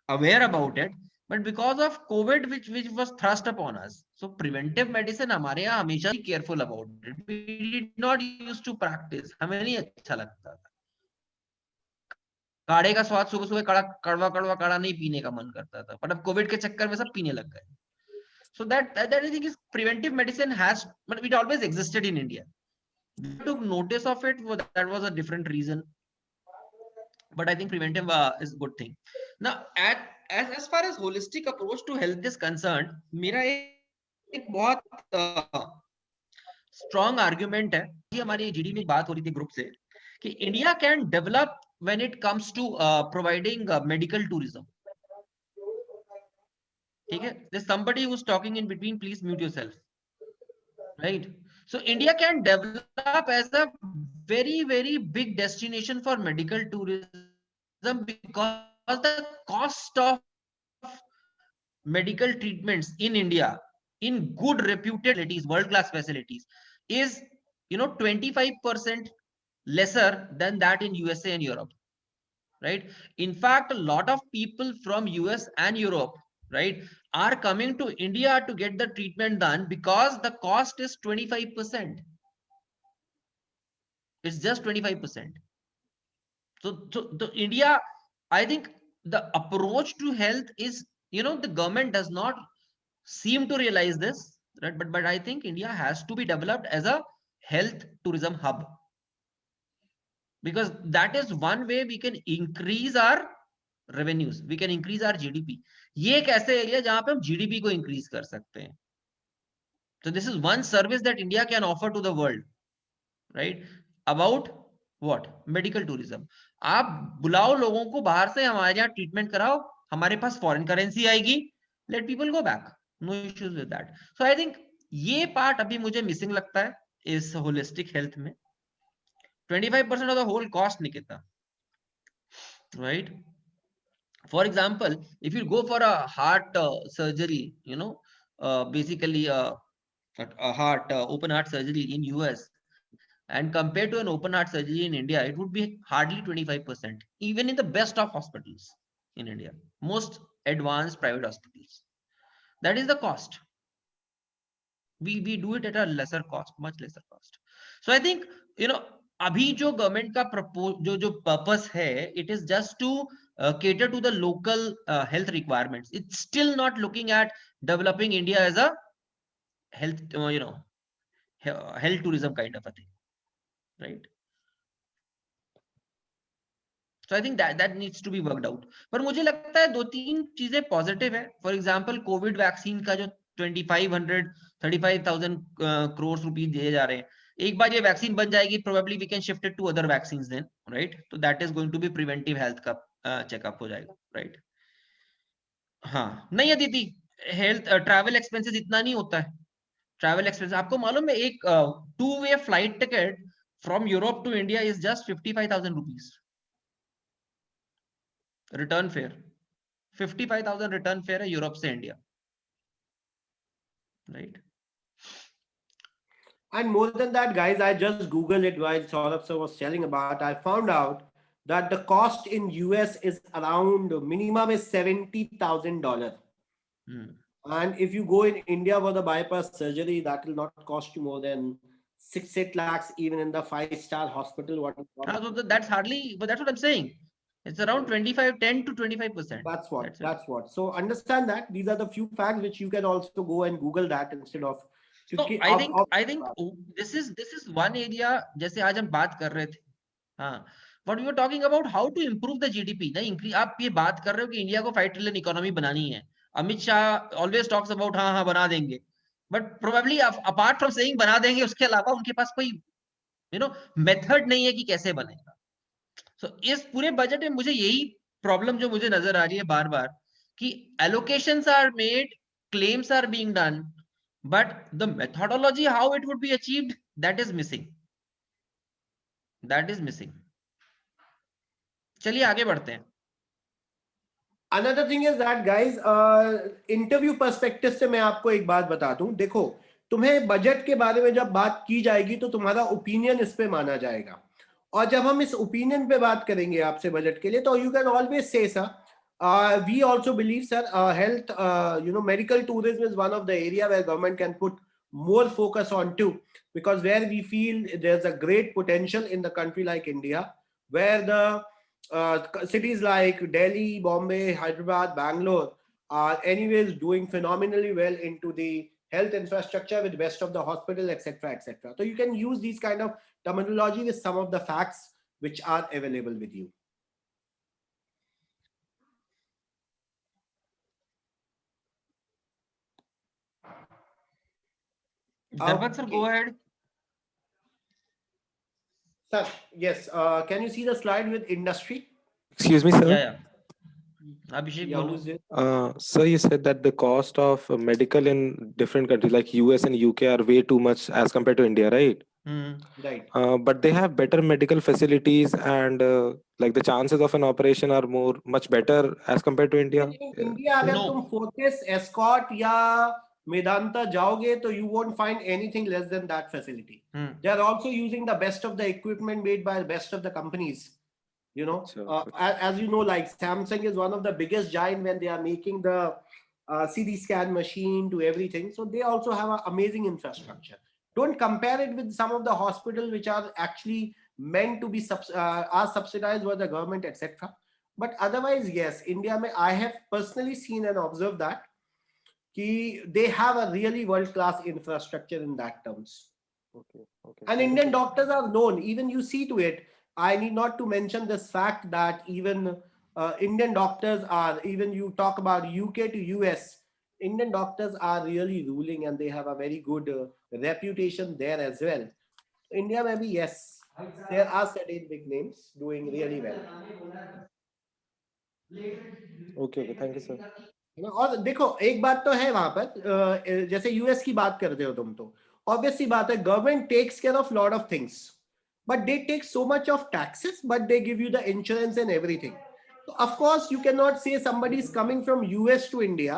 aware about it, but because of COVID which was thrust upon us. So preventive medicine हमारे यहाँ हमेशा ही careful about it. We did not used to practice. हमें नहीं अच्छा लगता था. काढ़े का स्वाद सुबह सुबह कड़वा कड़वा काढ़ा नहीं पीने का मन करता था, पर अब कोविड के चक्कर में सब पीने लग गए. So that I think is preventive medicine has, but it always existed in India. We took notice of it. That was a different reason. But I think preventive is a good thing. Now, as far as holistic approach to health is concerned, मेरा एक बहुत strong argument है. ये हमारी GD में बात हो रही थी group से कि India can develop when it comes to providing medical tourism. ठीक है? There's somebody who's talking in between. Please mute yourself. Right? So India can develop as a very, very big destination for medical tourism because the cost of medical treatments in India in good reputed facilities, world-class facilities, is 25% lesser than that in USA and Europe. Right? In fact, a lot of people from US and Europe, right, are coming to India to get the treatment done because the cost is 25%. It's just 25%. So the India, I think the approach to health is, the government does not seem to realize this, right? But I think India has to be developed as a health tourism hub, because that is one way we can increase our revenues, we can increase our GDP. ये एक ऐसे area जहां पे हम GDP को increase कर सकते हैं. So this is one service that India can offer to the world, right? About what? Medical tourism. आप बुलाओ लोगों को बाहर से, हमारे यहाँ ट्रीटमेंट कराओ, हमारे पास फॉरेन करेंसी आएगी, let people go back. No issues with that. So I think ये पार्ट अभी मुझे मिसिंग लगता है इस होलिस्टिक हेल्थ में. 25% of the whole cost, Nikita, right? For example, if you go for a heart surgery, basically a heart open heart surgery in US, and compared to an open heart surgery in India, it would be hardly 25%, even in the best of hospitals in India, most advanced private hospitals. That is the cost. We do it at a lesser cost, much lesser cost. So I think, अभी जो government का propose जो purpose है, it is just to cater to the local health requirements. It's still not looking at developing India as a health, health tourism kind of a thing, right? So I think that needs to be worked out. पर मुझे लगता है 2-3 चीजें positive है. For example Covid vaccine का जो 35,000 crores rupees दिए जा रहे हैं, एक बार ये वैक्सीन बन जाएगी, probably we can shift it to other vaccines then, right? So that is going to be preventive health का चेकअप हो जाएगा, right? हाँ, नहीं अदिति, हेल्थ ट्रैवल एक्सपेंसेस इतना नहीं होता है. ट्रैवल एक्सपेंस आपको मालूम है, एक 2-way flight ticket from Europe to India is just 55,000 rupees return fare. 55,000 return fare है यूरोप से India, right? And more than that, guys, I just Googled it while Saurabh sir was telling about. I found out that the cost in US is around minimum is $70,000. And if you go in India for the bypass surgery, that will not cost you more than 6-8 lakhs, even in the 5-star hospital. So that's hardly, but that's what I'm saying. It's around 10 to 25%. That's what. So understand that these are the few facts which you can also go and Google that instead of. So I think this is one area. जैसे आज हम बात कर रहे थे, हाँ, what we were talking about how to improve the GDP. नहीं increase. आप ये बात कर रहे हो कि इंडिया को 5 ट्रिलियन इकोनॉमी बनानी है. Amit Shah always talks about हाँ बना देंगे, but probably apart from saying बना देंगे, उसके अलावा उनके पास कोई मेथड नहीं है कि कैसे बनेगा. So इस पूरे बजट में मुझे यही प्रॉब्लम जो मुझे नजर आ रही है बार बार कि allocations are made, claims are being done, but the methodology how it would be achieved, that is missing. चलिए आगे बढ़ते हैं. Another thing is that, guys, interview perspective से मैं आपको एक बात बता दूं. देखो, तुम्हें बजट के बारे में जब बात की जाएगी तो तुम्हारा ओपिनियन इस पे माना जाएगा, और जब हम इस ओपिनियन पे बात करेंगे आपसे बजट के लिए, तो you can always say sir, we also believe sir, health, medical tourism is one of the area where government can put more focus on too, because where we feel there's a great potential in the country like India, where the cities like Delhi, Bombay, Hyderabad, Bangalore are anyways doing phenomenally well into the health infrastructure with best of the hospital, etc., etc. So you can use these kind of terminology with some of the facts which are available with you. Darpan sir, go ahead. Sir, yes. Can you see the slide with industry? Excuse me, sir. Yeah. Abhishek, Yeah, bolo. who's this? Sir, you said that the cost of medical in different countries like US and UK are way too much as compared to India, right? Right. But they have better medical facilities and like the chances of an operation are much better as compared to India. In India, अगर No. तुम Fortis, Escort या Medanta जाओगे, तो you won't find anything less than that facility. They are also using the best of the equipment made by the best of the companies. You know, Sure. as you know, like Samsung is one of the biggest giant when they are making the CT scan machine to everything. So they also have an amazing infrastructure. Don't compare it with some of the hospitals which are actually meant to be are subsidized by the government, etc. But otherwise, yes, India, I have personally seen and observed that they have a really world-class infrastructure in that terms. Okay. And Indian doctors are known. Even you see to it. I need not to mention this fact that even Indian doctors are, even you talk about UK to US, Indian doctors are really ruling and they have a very good reputation there as well. India, maybe yes, there are certain big names doing really well. Okay. Thank you, sir. और देखो एक बात तो है वहां पर जैसे US की बात करते हो तुम तो ऑब्वियसली बात है government takes care of lot of things but they take so much of taxes but they give you the insurance and everything so of course you cannot say somebody is coming from US to India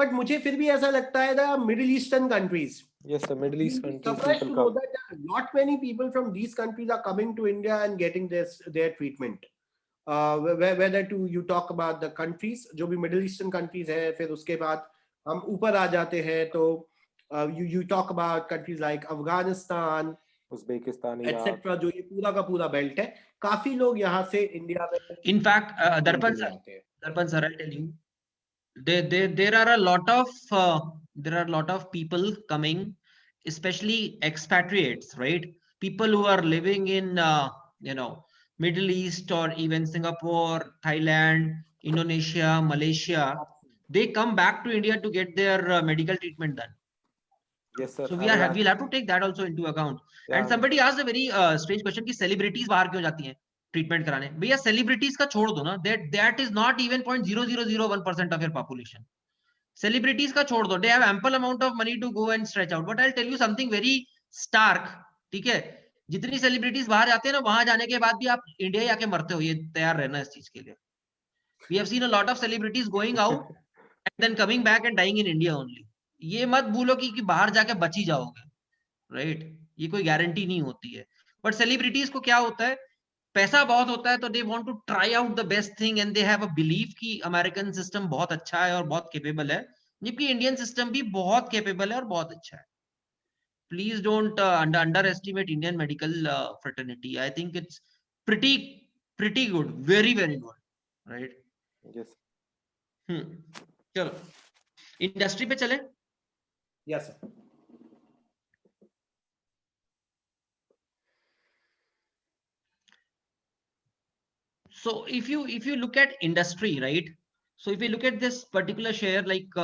but मुझे फिर भी ऐसा लगता है that Middle Eastern countries Yes, sir. Middle East you'll be countries surprised people to know come. that not many people from these countries are coming to India and getting their treatment whether to you talk about the countries जो भी Middle Eastern countries है फिर उसके बाद हम ऊपर आ जाते हैं तो you talk about countries like Afghanistan Uzbekistan, etc. जो ये पूरा का पूरा बेल्ट है काफी लोग यहाँ से इंडिया में In fact, Darpan आते sir, हैं I'll tell you, there are a lot of people coming, especially expatriates, right? People who are living in Middle East or even Singapore, Thailand, Indonesia, Malaysia. They come back to India to get their medical treatment done. Yes, sir. So we'll have to take that also into account. And somebody asked a very strange question कि celebrities बाहर क्यों जाती हैं treatment कराने? भैया celebrities का छोड़ दो ना, that is not even 0.0001% of your population. Celebrities का छोड़ दो, they have ample amount of money to go and stretch out. But I'll tell you something very stark, ठीक है? जितनी celebrities बाहर जाते हैं ना, वहां जाने के बाद भी आप इंडिया ही आके मरते हो, ये तैयार रहना इस चीज के लिए. We have seen a lot of celebrities going out and then coming back and dying in India only. ये मत भूलो कि बाहर जाके बच ही जाओगे, राइट? ये कोई गारंटी नहीं होती है. बट सेलिब्रिटीज को क्या होता है, पैसा बहुत होता है तो they want to try out the best thing and they have a believe कि अमेरिकन सिस्टम बहुत अच्छा है और बहुत कैपेबल है, जबकि इंडियन सिस्टम भी बहुत कैपेबल है और बहुत अच्छा है. Please don't under estimate Indian medical fraternity. I think it's pretty good, very good, right? Yes. चलो इंडस्ट्री पे चले. Yes, sir. So if you look at industry, right? So if you look at this particular share like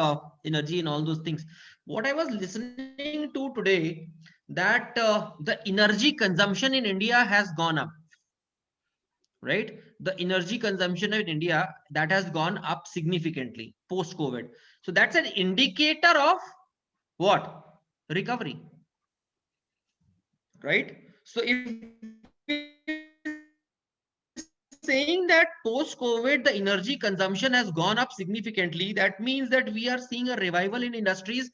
energy and all those things, what I was listening to today, that the energy consumption in India has gone up, right? The energy consumption in India, that has gone up significantly post COVID. So that's an indicator of what? Recovery, right? So if saying that post COVID the energy consumption has gone up significantly, that means that we are seeing a revival in industries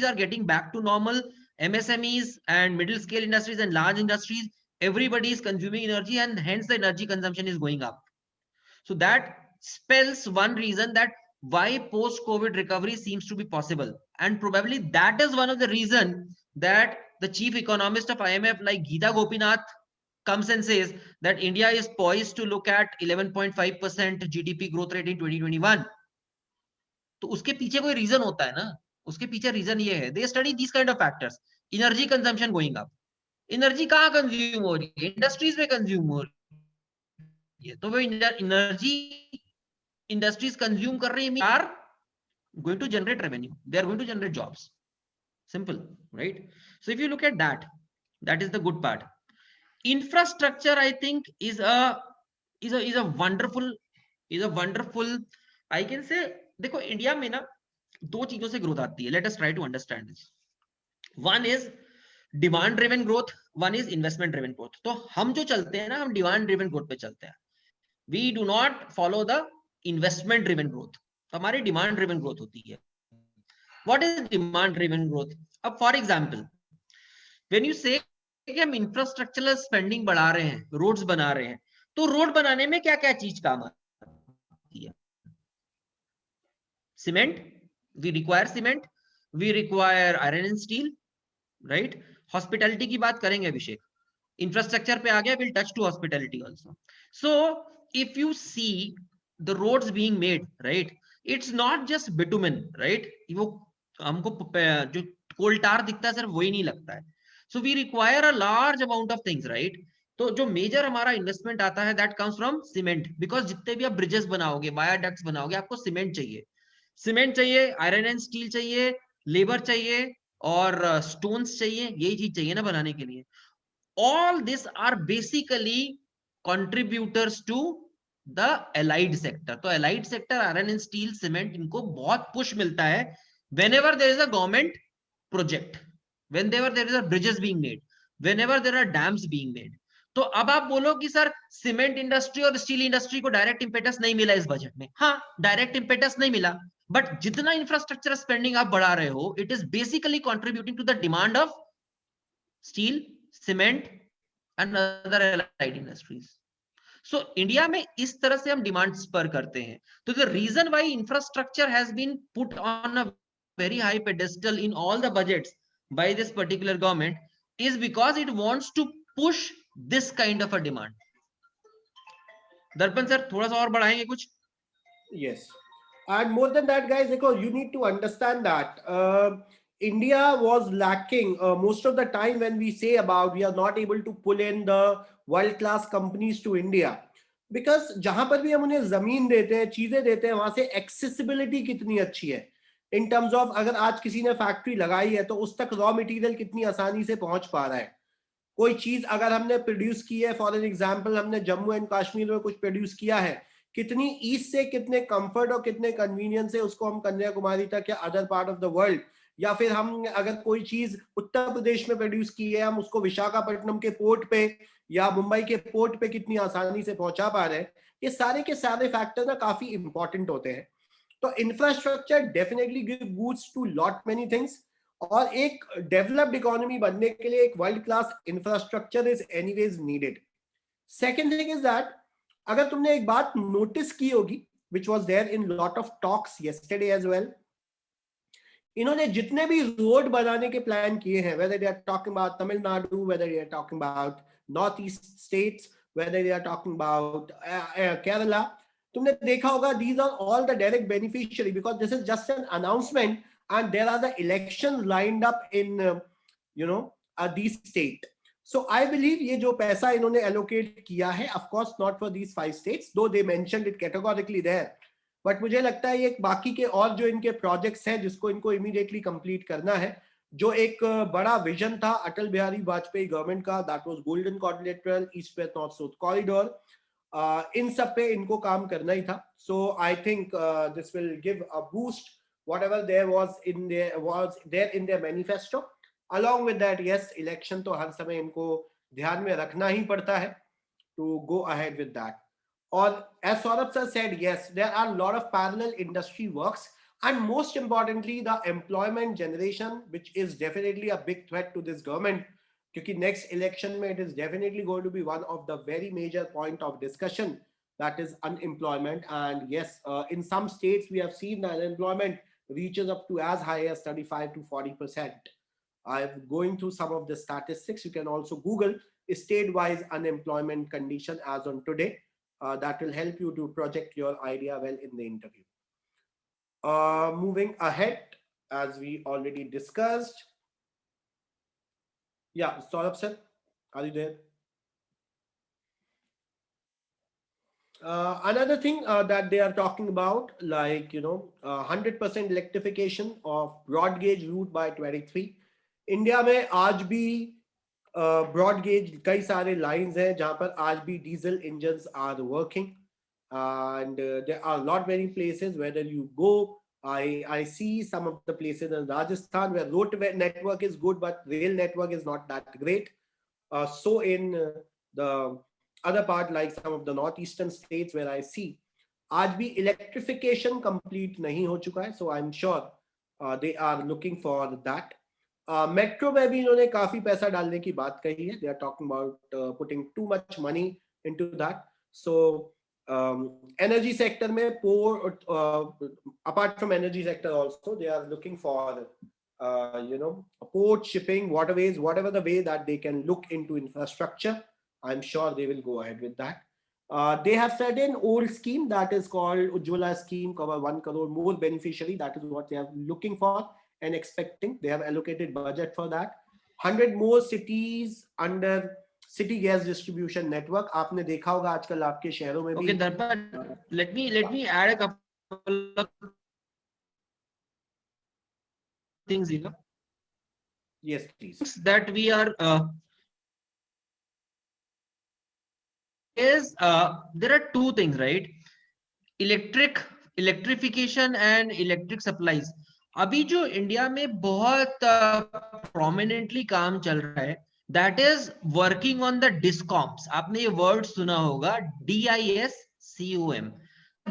are getting back to normal. MSMEs and middle scale industries and large industries, everybody is consuming energy and hence the energy consumption is going up. So that spells one reason that why post COVID recovery seems to be possible, and probably that is one of the reason that the chief economist of IMF like Geeta Gopinath comes and says that India is poised to look at 11.5% GDP growth rate in 2021. तो उसके पीछे कोई reason होता है ना, उसके पीछे reason ये है, they study this kind of factors. Energy consumption going up, energy कहाँ कंज्यूम हो रही है, इंडस्ट्रीज में कंज्यूम हो रही है, तो वो एनर्जी इंडस्ट्रीज कंज्यूम कर रही है, are going to generate revenue, they are going to generate jobs, simple, right? So if you look at that, that is the good part. Infrastructure, I think, is a wonderful, I can say, देखो India में ना दो चीजों से growth आती है, let us try to understand this. One is demand driven growth, one is investment driven growth. तो हम जो चलते हैं ना, हम डिमांड ड्रिवन ग्रोथ पे चलते हैं, we do not follow the investment driven growth. तो हमारी डिमांड ड्रिवन ग्रोथ होती है. What is demand driven growth? अब for example when you say कि हम इंफ्रास्ट्रक्चरल स्पेंडिंग बढ़ा रहे हैं, रोड्स बना रहे हैं, तो रोड बनाने में क्या क्या चीज काम आती है? Cement, we require cement, we require iron and steel, right? Hospitality की बात करेंगे अभिषेक, इंफ्रास्ट्रक्चर पे आ गया, will touch to hospitality also. So if you see the roads being made, right, it's not just bitumen, right? वो हमको जो कोल टार दिखता है सिर्फ वही नहीं लगता है. So we require a large amount of things, right? तो जो मेजर हमारा इन्वेस्टमेंट आता है that comes from cement, because जितने भी आप ब्रिजेस बनाओगे, वायाडक्ट्स बनाओगे, आपको सीमेंट चाहिए. सीमेंट चाहिए, आयरन एंड स्टील चाहिए, लेबर चाहिए और स्टोन्स चाहिए, यही चीज चाहिए ना बनाने के लिए. All this are basically contributors to the allied sector. तो allied sector, iron and steel, cement, इनको बहुत पुश मिलता है whenever there is a government project, whenever there is a bridges being made, whenever there are dams being made. तो अब आप बोलो कि सर सीमेंट इंडस्ट्री और स्टील इंडस्ट्री को डायरेक्ट इंपेटस नहीं मिला इस बजट में. हाँ, डायरेक्ट इंपेटस नहीं मिला, बट जितना इंफ्रास्ट्रक्चर स्पेंडिंग आप बढ़ा रहे हो, it is basically contributing to the demand of steel, cement and other allied industries. So India में इस तरह से हम डिमांड स्पर करते हैं. तो the reason why infrastructure has been put on a very high pedestal in all the budgets by this particular government is because it wants to push this kind of a demand. दर्पण sir थोड़ा सा और बढ़ाएंगे कुछ? Yes, and more than that, guys, because you need to understand that India was lacking most of the time when we say about we are not able to pull in the world class companies to India, because जहां पर भी हम उन्हें जमीन देते हैं, चीजें देते हैं, वहां से एक्सेसिबिलिटी कितनी अच्छी है इन टर्म्स ऑफ अगर आज किसी ने फैक्ट्री लगाई है तो उस तक रॉ मटेरियल कितनी आसानी से पहुंच पा रहा है. कोई चीज अगर हमने प्रोड्यूस की है, फॉर एन एग्जांपल हमने जम्मू एंड कश्मीर में कुछ प्रोड्यूस किया है, कितनी ईज से कितने कंफर्ट और कितने कन्वीनियंस से उसको हम कन्याकुमारी तक या other part of the world, या फिर हम अगर कोई चीज उत्तर प्रदेश में प्रोड्यूस की है, हम उसको विशाखापट्टनम के पोर्ट पे या मुंबई के पोर्ट पे कितनी आसानी से पहुंचा पा रहे हैं. ये सारे के सारे फैक्टर ना काफी इंपॉर्टेंट होते हैं. तो infrastructure definitely give boost to lot many things, और एक डेवलप्ड इकोनॉमी बनने के लिए एक world class infrastructure is anyways needed. Second thing is that अगर तुमने एक बात नोटिस की होगी which was there in lot of talks yesterday as well, इन्होंने जितने भी रोड बनाने के प्लान किए हैं, whether they are talking about Tamil Nadu, whether they are talking about north east states, weather they are talking about Kerala, तुमने देखा होगा these are all the direct beneficiary because this is just an announcement and there are the elections lined up in these state. So I believe ये जो पैसा इन्होंने allocate किया है, of course not for these 5 states, though they mentioned it categorically there, but मुझे लगता है ये बाकी के और जो इनके projects हैं जिसको इनको immediately complete करना है, जो एक बड़ा विजन था अटल बिहारी वाजपेयी गवर्नमेंट का, that was golden quadrilateral, east west north south corridor, इन सब पे इनको काम करना ही था. So I think this will give a boost whatever there was there in their manifesto. Along with that, yes, election तो हर समय इनको ध्यान में रखना ही पड़ता है to go ahead with that. और as Saurabh sir said, yes, there are a lot of parallel industry works, and most importantly the employment generation, which is definitely a big threat to this government. क्योंकि next election में it is definitely going to be one of the very major point of discussion, that is unemployment. And yes, in some states we have seen that unemployment reaches up to as high as 35 to 40%. I'm going through some of the statistics. You can also Google state-wise unemployment condition as on today. That will help you to project your idea well in the interview. Moving ahead, as we already discussed. Yeah, Saurabh sir, are you there? Another thing that they are talking about, like 100% electrification of broad gauge route by 23. India में आज भी broad gauge कई सारे lines हैं जहां पर आज भी diesel engines are working and there are not many places whether you go. I see some of the places in Rajasthan where road network is good but rail network is not that great. So in the other part, like some of the northeastern states where I see, आज भी electrification complete नहीं हो चुका है. So I'm sure they are looking for that. Metro में भी इन्होंने काफी पैसा डालने की बात कही है. They are talking about putting too much money into that. So energy sector में apart from energy sector also they are looking for port, shipping, waterways, whatever the way that they can look into infrastructure. I'm sure they will go ahead with that. They have set an old scheme that is called Ujjwala scheme, cover 1 crore more beneficiary. That is what they are looking for and expecting. They have allocated budget for that. 100 more cities under city gas distribution network. आपने देखा होगा आजकल आपके शहरों में भी. Okay, Darpan, let me add a couple of things here. Yes, please. That we are there are two things, right? Electrification and electric supplies. अभी जो इंडिया में बहुत prominently काम चल रहा है, that is working on the DISCOMs. आपने ये word सुना होगा, DISCOM.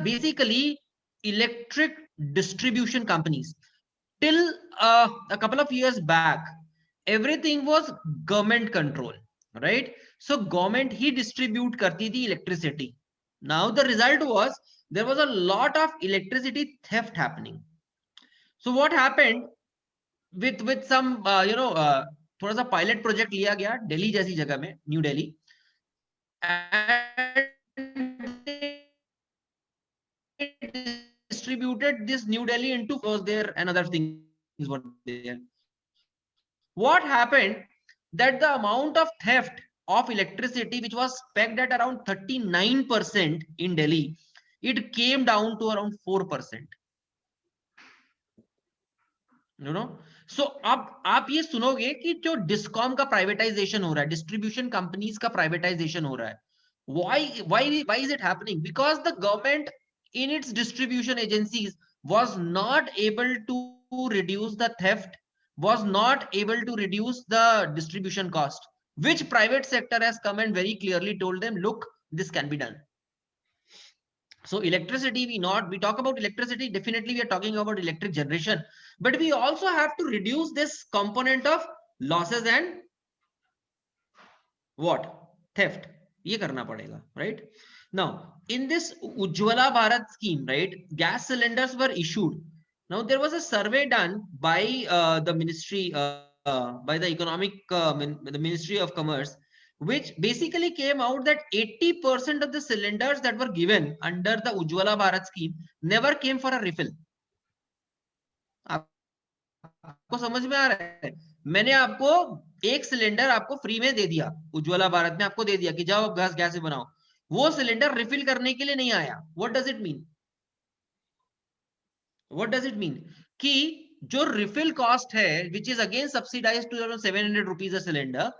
Basically, electric distribution companies. Till a couple of years back, everything was government control, right? So government he distribute करती थी electricity. Now the result was there was a lot of electricity theft happening. So what happened with some थोड़ा सा pilot project लिया गया दिल्ली जैसी जगह में, new Delhi, and distributed this New Delhi into was there another thing is what there. What happened that the amount of theft of electricity which was pegged at around 39% in Delhi, it came down to around 4%. You know, so अब आप ये सुनोगे कि जो discom का privatisation हो रहा है, डिस्ट्रीब्यूशन कंपनीज का प्राइवेटाइजेशन हो रहा है, why is it happening? Because the government in its distribution agencies was not able to reduce the theft, was not able to reduce the distribution cost, which private sector has come and very clearly told them, look, this can be done. So electricity, we talk about electricity, definitely we are talking about electric generation, but we also have to reduce this component of losses and what? Theft. ये करना पड़ेगा, right? Now, in this Ujjwala Bharat scheme, right, gas cylinders were issued. Now, there was a survey done by the ministry, by the the Ministry of Commerce, which basically came out that 80% of the cylinders that were given under the Ujjwala Bharat scheme never came for a refill. आपको समझ में आ रहा है? मैंने आपको एक cylinder आपको free में दे दिया, उज्ज्वला भारत में आपको दे दिया कि जाओ गैस से बनाओ, वो सिलेंडर रिफिल करने के लिए नहीं आया. What does it mean? What does it mean? कि जो रिफिल कॉस्ट है which is again subsidised to 700 rupees a cylinder,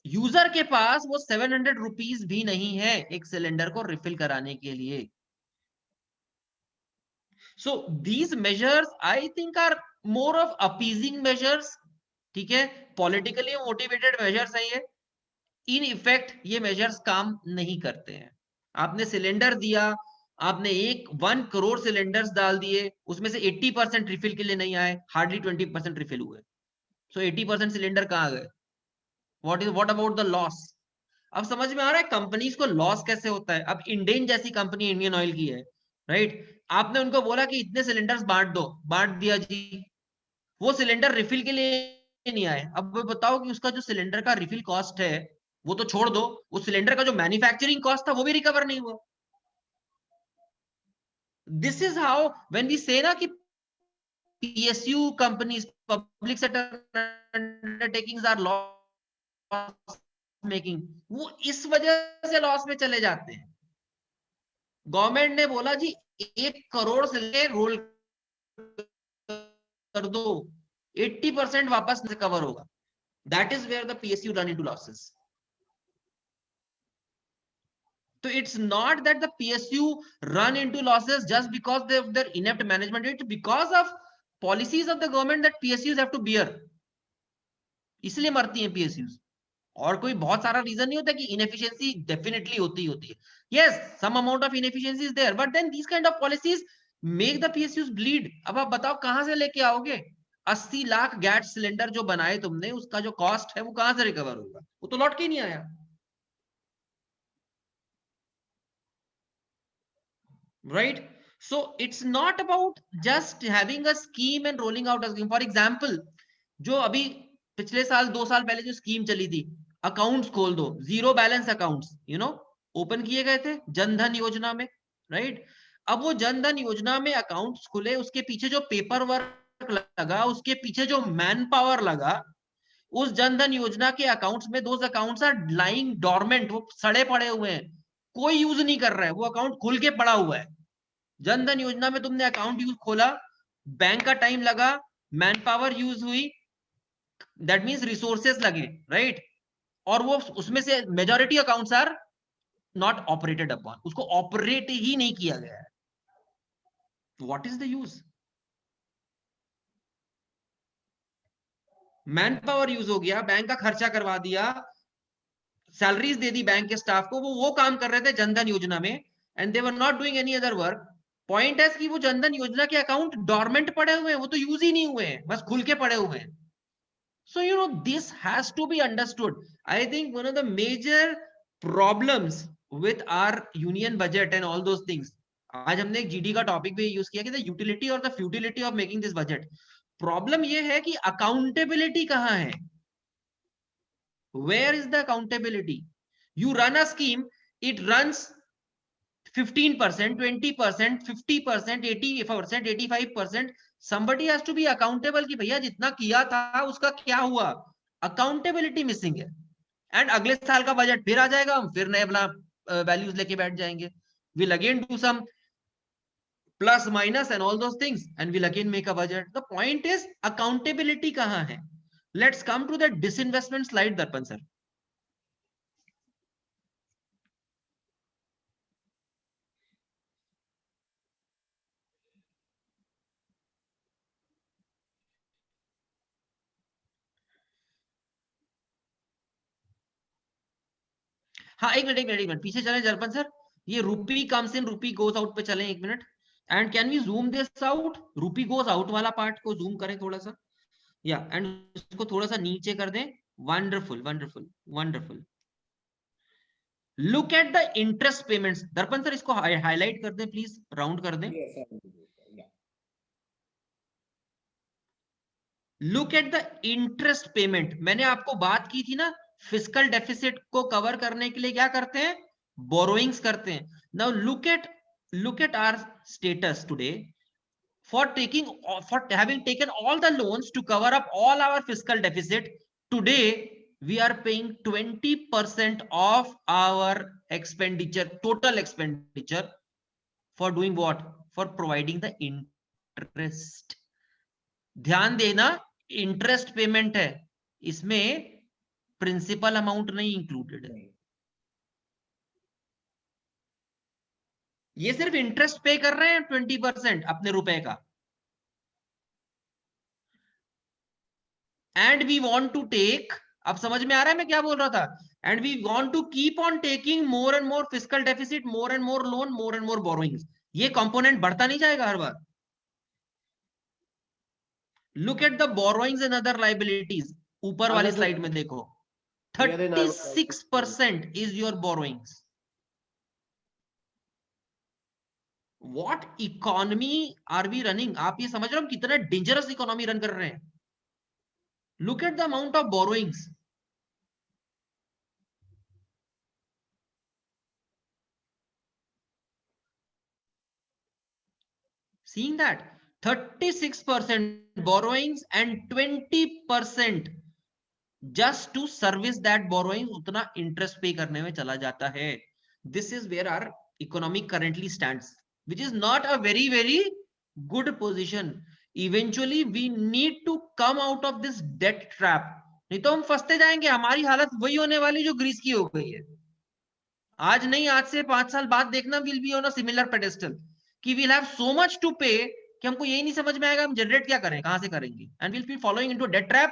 user के पास वो 700 रुपीज भी नहीं है एक सिलेंडर को रिफिल कराने के लिए. So these measures I think are more of appeasing measures. ठीक है, politically motivated measures हैं ये. In effect ये measures काम नहीं करते हैं. आपने सिलेंडर दिया, आपने 1 करोड़ सिलेंडर्स डाल दिए, उसमें से 80% रिफिल के लिए नहीं आए, हार्डली 20% रिफिल हुए. So 80% सिलेंडर कहाँ गए? What about the loss? अब समझ में आ रहा है कंपनीज को लॉस कैसे होता है. अब इंडेन जैसी कंपनी इंडियन ऑयल की है, राइट? आपने उनको बोला कि इतने सिलेंडर्स बांट दो, बांट दिया जी, वो सिलेंडर रिफिल के लिए नहीं आए. अब वो बताओ कि उसका जो सिलेंडर का रिफिल कॉस्ट है वो तो छोड़ दो, उस सिलेंडर का जो मैन्युफैक्चरिंग कॉस्ट था वो भी रिकवर नहीं हुआ. This is how, when we say na ki PSU companies, public sector undertakings are loss making, वो इस वजह से लॉस में चले जाते हैं. गवर्नमेंट ने बोला जी 1 करोड़ से ले रोल कर दो, 80% वापस से कवर होगा. That is where the PSU run into losses. So it's not that the PSU run into losses just because of their inept management. It's because of policies of the government that PSUs have to bear. इसलिए मरती हैं PSUs. और कोई बहुत सारा reason नहीं होता कि इनएफिशिएंसी डेफिनेटली होती है. Yes, some amount of inefficiency is there, but then these kind of policies make the PSUs bleed. अब आप बताओ कहां से लेके आओगे? 80 लाख गैस सिलेंडर जो बनाए तुमने, उसका जो कॉस्ट है वो कहां से रिकवर होगा? वो तो लौट के नहीं आया. Right? So it's not about just having a scheme and rolling out a scheme. For example, जो अभी पिछले साल 2 साल पहले जो स्कीम चली थी, अकाउंट्स खोल दो, जीरो बैलेंस अकाउंट्स, ओपन किए गए थे जनधन योजना में, राइट? अब वो जनधन योजना में अकाउंट्स खुले, उसके पीछे जो पेपर वर्क लगा, उसके पीछे जो मैन पावर लगा, उस जनधन योजना के अकाउंट्स में those accounts are lying dormant, वो सड़े पड़े हुए हैं, कोई यूज नहीं कर रहा है, वो अकाउंट खुल के पड़ा हुआ है. जनधन योजना में तुमने अकाउंट यूज खोला, बैंक का टाइम लगा, मैन पावर यूज हुई, दैट मींस रिसोर्सेस लगे, राइट? और वो उसमें से majority accounts are not operated upon, उसको ऑपरेट ही नहीं किया गया है. What is the use? Man power use हो गया, बैंक का खर्चा करवा दिया, सैलरीज दे दी बैंक के स्टाफ को, वो काम कर रहे थे जनधन योजना में, and they were not doing any other work. Point है कि वो जनधन योजना के अकाउंट डॉर्मेंट पड़े हुए हैं, वो तो यूज ही नहीं हुए हैं, बस खुल के पड़े हुए हैं. So this has to be understood. I think one of the major problems with our union budget and all those things, आज हमने एक GD का टॉपिक भी यूज किया कि the utility or the futility of making this budget. Problem ये है कि अकाउंटेबिलिटी कहां है? Where is the accountability? You run a scheme, it runs 15%, 20%, 50%, 80%, 85%. Somebody has to be accountable कि भैया जितना किया था उसका क्या हुआ? अकाउंटेबिलिटी मिसिंग है. एंड अगले साल का बजट फिर आ जाएगा, हम फिर नए अपना वैल्यूज लेके बैठ जाएंगे. We'll again do some plus minus and all those things and we'll again make a budget. The point is accountability कहां है? Let's come to the disinvestment slide, Darpan sir. हाँ, एक मिनट पीछे चले दर्पण सर. ये रूपी कम्स इन रूपी गोज आउट पे चले, एक minute. And can we zoom this out? Rupee goes out वाला पार्ट को जूम करें थोड़ा सा, या एंड उसको थोड़ा सा नीचे कर दें. Wonderful wonderful wonderful. Look at the interest payments. दर्पण सर इसको हाईलाइट कर दें प्लीज, राउंड कर दें. Look at the interest payment. मैंने आपको बात की थी ना, फिस्कल डेफिसिट को कवर करने के लिए क्या करते हैं? बोरोइंग्स करते हैं. Now look at our status today for having taken all the loans to cover up all our fiscal deficit. Today we are paying 20% of our expenditure, total expenditure, for doing what? For providing the interest. ध्यान देना, interest payment है, इसमें principal amount नहीं included है. ये सिर्फ interest पे कर रहे हैं 20% अपने रुपए का. And we want to take, अब समझ में आ रहा है मैं क्या बोल रहा था? And we want to keep on taking more and more fiscal deficit, more and more loan, more and more borrowings. ये कंपोनेंट बढ़ता नहीं जाएगा हर बार? Look at the borrowings and other liabilities. ऊपर वाली स्लाइड में देखो, 36% is your borrowings. What economy are we running? आप ये समझ रहे हो कितना डेंजरस इकोनॉमी रन कर रहे हैं? Look at the amount of borrowings. seeing that 36% borrowings and 20% just to service that borrowing उतना interest pay करने में चला जाता है. This is where our economy currently stands, which is not a very good position. Eventually we need to come out of this debt trap. नहीं तो हम फंसते जाएंगे. हमारी हालत वही होने वाली जो ग्रीस की हो गई है. आज नहीं, आज से 5 साल बाद देखना, will be on a similar pedestal कि we'll have so much to pay कि हमको यही नहीं समझ में आएगा हम जनरेट क्या करें, कहां से करेंगे, and will be following into debt trap.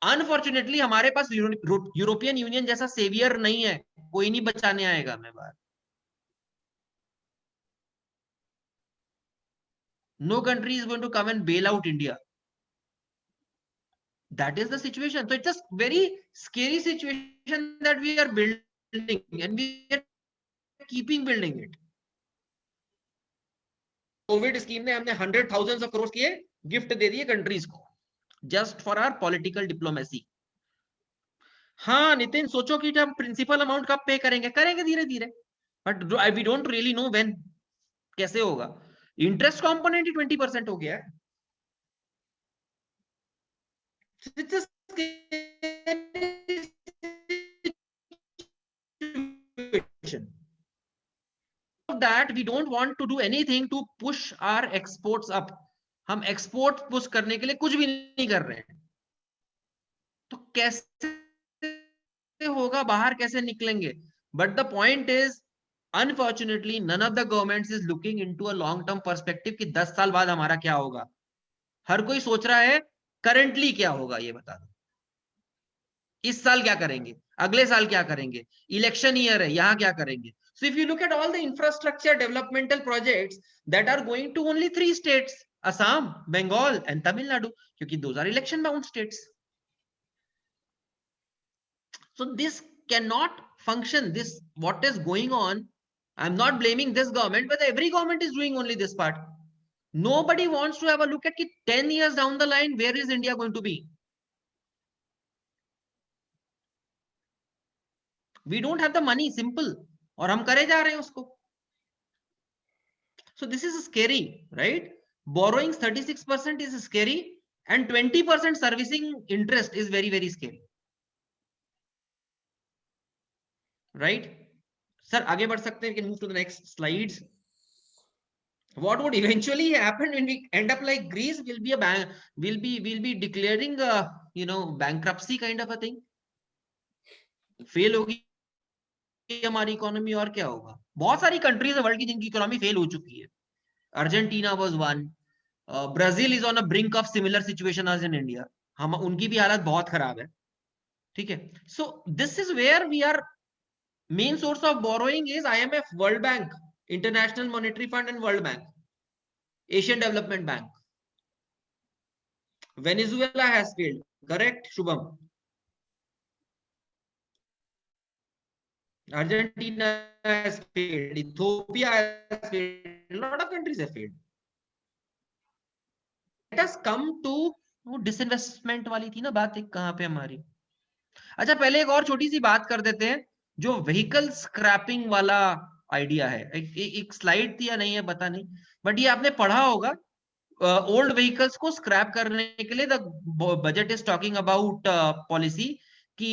Unfortunately हमारे पास यूरोपियन यूनियन जैसा सेवियर नहीं है, कोई नहीं बचाने आएगा हमें बाहर. No country is going to come and bail out India. That is the situation. So it's a very scary situation that we are building, and we are keeping building it. Covid scheme ने हमने 100,000 करोड़ के gift दे दिए countries को, just for our political diplomacy. हाँ नितिन, सोचो कि जब principal amount कब पे करेंगे, करेंगे धीरे धीरे, but we don't really know when, कैसे होगा. इंटरेस्ट कंपोनेंट ही 20% हो गया है. That we don't want to do anything to push our exports up. हम एक्सपोर्ट पुश करने के लिए कुछ भी नहीं कर रहे हैं, तो कैसे होगा, बाहर कैसे निकलेंगे. But the point is, unfortunately none of the governments is looking into a long term perspective कि 10 साल बाद हमारा क्या होगा. हर कोई सोच रहा है करंटली क्या होगा, ये बता दो, इस साल क्या करेंगे, अगले साल क्या करेंगे, इलेक्शन ईयर है यहां क्या करेंगे. So if you look at all the infrastructure developmental projects that are going to only 3 states, Assam, Bengal and Tamil Nadu, because those are election bound states. So this cannot function. This, what is going on, I'm not blaming this government, but every government is doing only this part. Nobody wants to have a look at it 10 years down the line, where is India going to be. We don't have the money, simple, और हम करे जा रहे हैं उसको. So this is scary, right? Borrowing 36% is scary, and 20% servicing interest is very scary, right? Sir, आगे बढ़ सकते हैं. We can move to the next slides. What would eventually happen when we end up like Greece? Will be a bank, will be declaring a, you know, bankruptcy kind of a thing. Fail होगी हमारी economy, और क्या होगा. बहुत सारी countries है world की जिनकी इकोनॉमी फेल हो चुकी है. Argentina was one, Brazil is on a brink of similar situation as in India. हम, उनकी भी हालत बहुत खराब है, ठीक है. So this is where we are. Main source of borrowing is IMF, world bank, international monetary fund and world bank, Asian development bank. Venezuela has failed, correct Shubham. Argentina has failed, Ethiopia has failed, a lot of countries have failed. Let us come to वो disinvestment वाली थी ना बात, एक कहां पे हमारी. अच्छा, पहले एक और छोटी सी बात कर देते हैं, जो व्हीकल स्क्रैपिंग वाला आइडिया है. एक स्लाइड थी या नहीं है पता नहीं, बट ये आपने पढ़ा होगा. ओल्ड व्हीकल्स को स्क्रैप करने के लिए the budget is talking about policy कि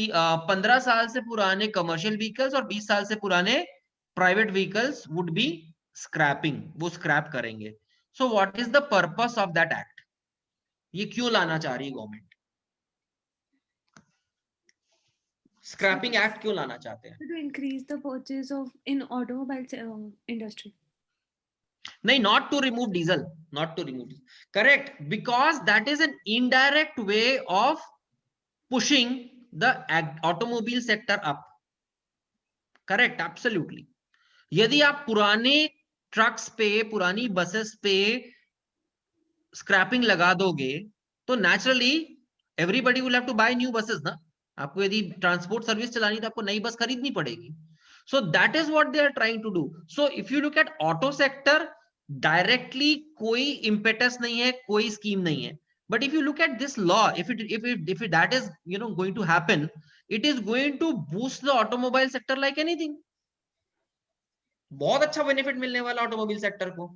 15 साल से पुराने कमर्शियल व्हीकल्स और 20 साल से पुराने private vehicles would be scrapping, वो स्क्रैप करेंगे. So what is the purpose of that act? ये क्यों लाना चाह रही है गवर्नमेंट? स्क्रैपिंग एक्ट क्यों लाना चाहते हैं? To increase the purchase of in automobile industry. नहीं, not to remove diesel, not to remove diesel. Correct, because that is an indirect way of pushing the automobile sector up. Correct, absolutely. यदि आप पुराने trucks पे, पुरानी buses पे scrapping लगा दोगे तो naturally everybody will have to buy new buses ना. आपको यदि ट्रांसपोर्ट सर्विस चलानी तो आपको नई बस खरीदनी पड़ेगी. So that is what they are trying to do. So if you look at auto sector, directly कोई इम्पेटस नहीं है, कोई स्कीम नहीं है. But if you look at this law, if that is, you know, going to happen, it is going to boost the automobile sector like anything. बहुत अच्छा benefit मिलने वाला ऑटोमोबाइल सेक्टर को.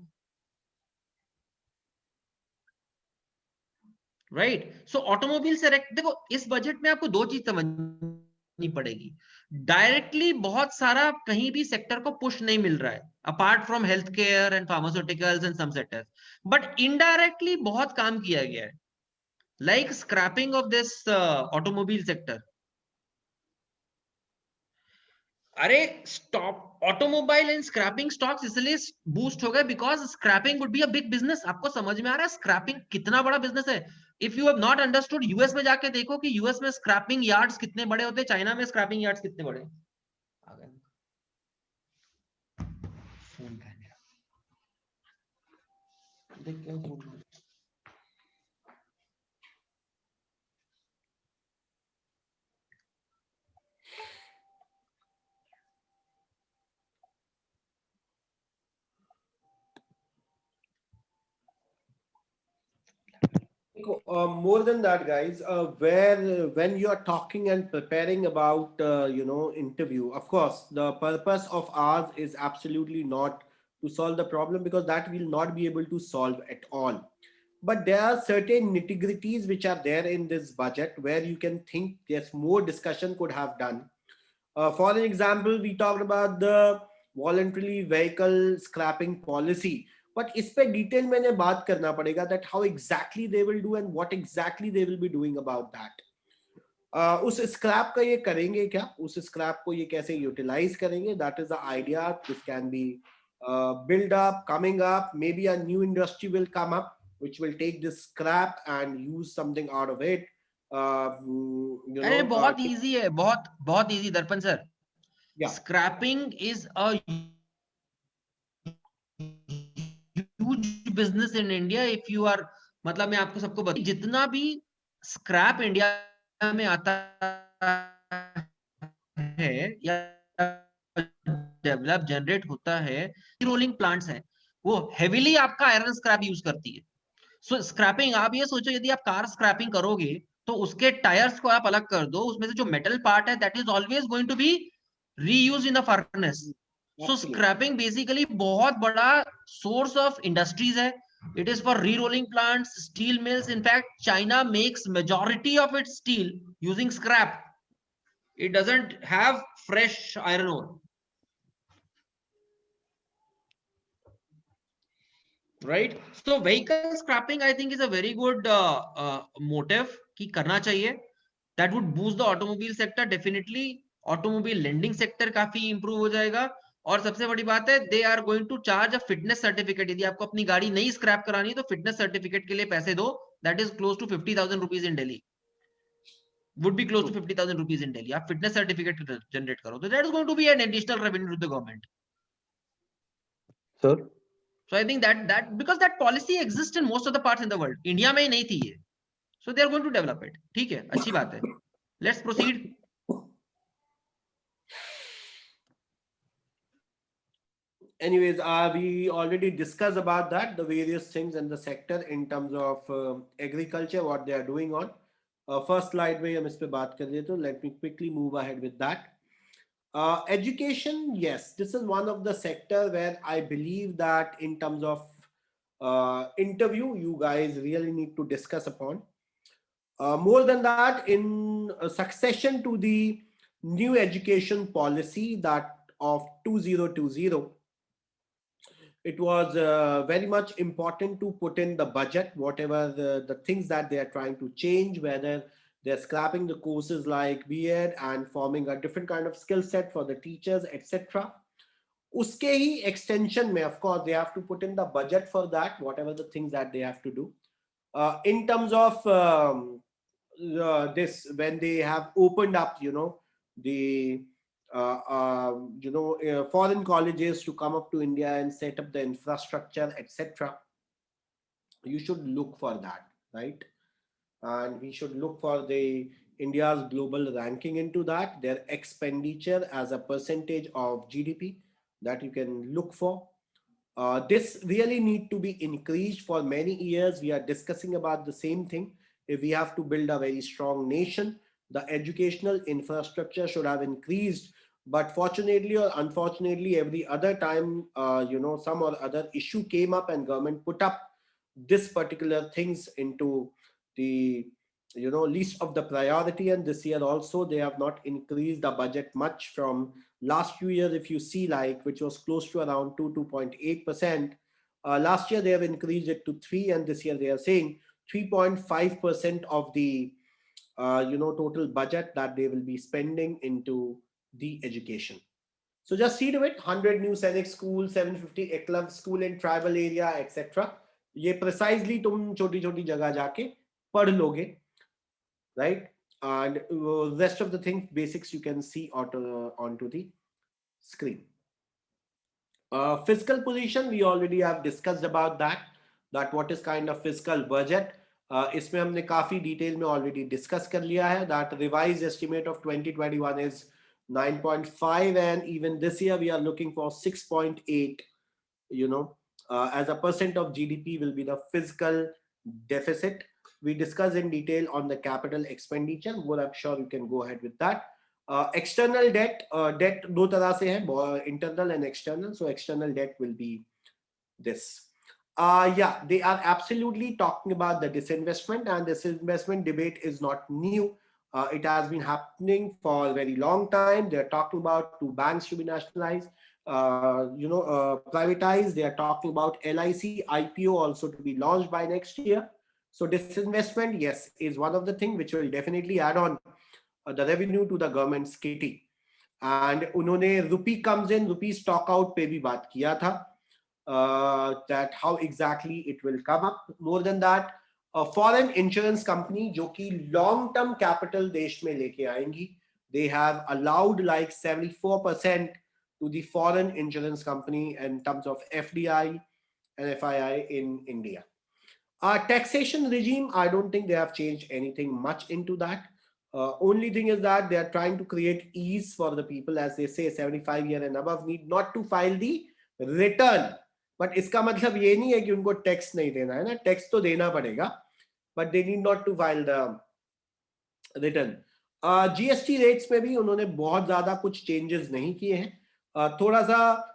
राइट. सो ऑटोमोबाइल से देखो इस बजट में आपको दो चीज समझनी पड़ेगी. डायरेक्टली बहुत सारा कहीं भी सेक्टर को पुश नहीं मिल रहा है apart from health care and pharmaceuticals and some sectors, but indirectly बहुत काम किया गया है, like scrapping of this automobile sector. अरे stop automobile and scrapping stocks इसलिए बूस्ट हो गए because scrapping would be a big business. आपको समझ में आ रहा है स्क्रैपिंग कितना बड़ा बिजनेस है? If you have not understood, US में जाके देखो कि यूएस में स्क्रैपिंग यार्ड्स कितने बड़े होते हैं, चाइना में स्क्रैपिंग यार्ड्स कितने बड़े. आ गए फोन का है. देख क्या phone. More than that, guys, where when you are talking and preparing about interview, of course, the purpose of ours is absolutely not to solve the problem, because that will not be able to solve at all. But there are certain nitty-gritties which are there in this budget where you can think yes, more discussion could have done. For an example, we talked about the voluntary vehicle scrapping policy, but इस पे detail मैंने बात करना पड़ेगा that how exactly they will do and what exactly they will be doing about that. उस scrap का ये करेंगे क्या, उस स्क्रैप को ये कैसे यूटिलाइज करेंगे, that is the idea. This can be build up, coming up, maybe a new industry will come up which will take this scrap and use something out of it. अरे बहुत easy है, बहुत बहुत easy Darpan sir. Scrapping is a huge business in India. If you are, मतलब मैं आपको सबको बता, जितना भी स्क्रैप इंडिया में आता है या डेवलप जनरेट होता है, रोलिंग प्लांट्स हैं, वो हेवीली आपका आयरन स्क्रैप यूज करती है. सो स्क्रैपिंग, आप ये सोचो यदि आप कार स्क्रैपिंग करोगे तो उसके टायर्स को आप अलग कर दो, उसमें से जो मेटल पार्ट है that is always going to be reused in the furnace. So scrapping basically बहुत बड़ा सोर्स ऑफ इंडस्ट्रीज है. It is for re rolling plants, steel mills. In fact China makes majority of its steel using scrap. It doesn't have fresh iron ore. Right, so vehicle scrapping I think is a very good motive कि करना चाहिए. That would boost the automobile sector definitely. Automobile lending sector काफी improve हो जाएगा. और सबसे बड़ी बात है, they are going to charge a fitness certificate. यदि आपको अपनी गाड़ी नहीं स्क्रैप करानी है तो फिटनेस सर्टिफिकेट के लिए पैसे दो. That is close to 50,000 rupees in Delhi. Would be close to 50,000 rupees in Delhi. आप फिटनेस सर्टिफिकेट जनरेट करो तो that is going to be an additional revenue to the government. Sir. So I think that because that policy exists in most of the parts in the world. India में ही नहीं थी ये. So they are going to develop it. ठीक है, अच्छी बात है. Let's proceed. Anyways, we already discussed about that, the various things in the sector in terms of agriculture, what they are doing on. First slide में हम इस पे बात कर रहे थे. Let me quickly move ahead with that. Education, yes, this is one of the sector where I believe that in terms of interview, you guys really need to discuss upon. More than that, in succession to the new education policy that of 2020, it was very much important to put in the budget, whatever the things that they are trying to change, whether they're scrapping the courses like B.Ed and forming a different kind of skill set for the teachers, etc. Uske hi extension mein, of course, they have to put in the budget for that, whatever the things that they have to do. In terms of this, when they have opened up, the foreign colleges to come up to India and set up the infrastructure, etc. You should look for that, right? And we should look for the India's global ranking into that, their expenditure as a percentage of GDP that you can look for. This really need to be increased. For many years we are discussing about the same thing. If we have to build a very strong nation, the educational infrastructure should have increased. But fortunately or unfortunately, every other time some or other issue came up and government put up this particular things into the least of the priority. And this year also they have not increased the budget much from last few years. If you see, like, which was close to around 2.8%, last year they have increased it to 3, and this year they are saying 3.5% of the total budget that they will be spending into the education. So just see to it, 100 new Sainik school, 750 Eklav school in tribal area, etc. ये precisely तुम छोटी छोटी जगह जाके पढ़ लोगे, right? And rest of the things, basics, you can see onto the screen. Fiscal position, we already have discussed about that what is kind of fiscal budget. इसमें हमने काफी डिटेल में already discuss कर लिया है that revised estimate of 2021 is 9.5, and even this year we are looking for 6.8, as a percent of GDP will be the fiscal deficit. We discuss in detail on the capital expenditure. Well, I'm sure you can go ahead with that. External debt, debt दो तरह से है, internal and external. So external debt will be this. Yeah, they are absolutely talking about the disinvestment, and disinvestment debate is not new. It has been happening for a very long time. They're talking about 2 banks to be nationalized, privatized. They are talking about LIC IPO also to be launched by next year. So disinvestment, yes, is one of the things which will definitely add on the revenue to the government's kitty. And उन्होंने rupee comes in, rupee stock out पे भी बात किया था, that how exactly it will come up. More than that, a foreign insurance company जो कि long term capital देश में लेके आएंगी, they have allowed like 74% to the foreign insurance company in terms of FDI and FII in India. Taxation regime, I don't think they have changed anything much into that. Only thing is that they are trying to create ease for the people, as they say 75 year and above need not to file the return. But इसका मतलब ये नहीं है कि उनको tax नहीं देना है ना, टैक्स तो देना पड़ेगा, but they need not to file the return. GST rates में भी उन्होंने बहुत ज्यादा कुछ changes नहीं किए हैं. थोड़ा सा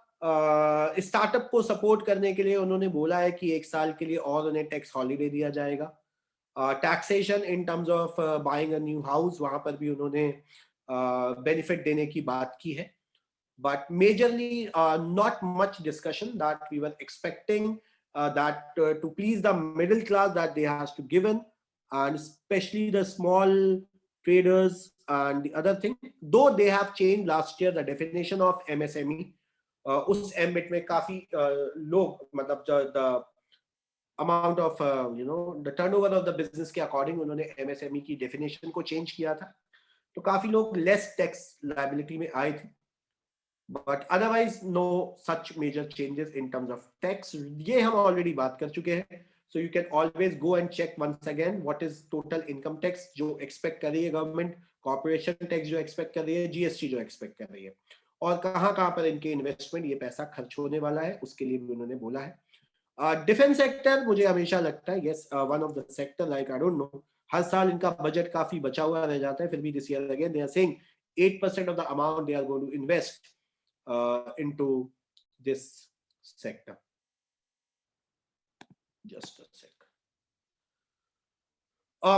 स्टार्टअप को सपोर्ट करने के लिए उन्होंने बोला है कि 1 साल के लिए और उन्हें टैक्स हॉलीडे दिया जाएगा. Taxation in terms of buying a new house, वहां पर भी उन्होंने बेनिफिट देने की बात की है. But majorly not much discussion that we were expecting, that to please the middle class that they has to given, and especially the small traders and the other thing. Though they have changed last year the definition of MSME, उस MBIT में काफी लोग, मतलब the amount of the turnover of the business के according उन्होंने MSME की definition को change किया था, तो काफी लोग less tax liability में आए थे. But otherwise no such major changes in terms of tax. ये हम already बात कर चुके हैं. So you can always go and check once again what is total income tax जो expect कर रही है government, corporation tax जो expect कर रही है, GST जो expect कर रही है, और कहाँ पर इनके investment ये पैसा खर्च होने वाला है, उसके लिए भी उन्होंने बोला है. Defense sector मुझे हमेशा लगता है yes, one of the sector, like I don't know, हर साल इनका budget काफी बचा हुआ रह जाता है, फिर भी this year again they are saying 8% of the amount they are going to invest into this sector. Just a sec.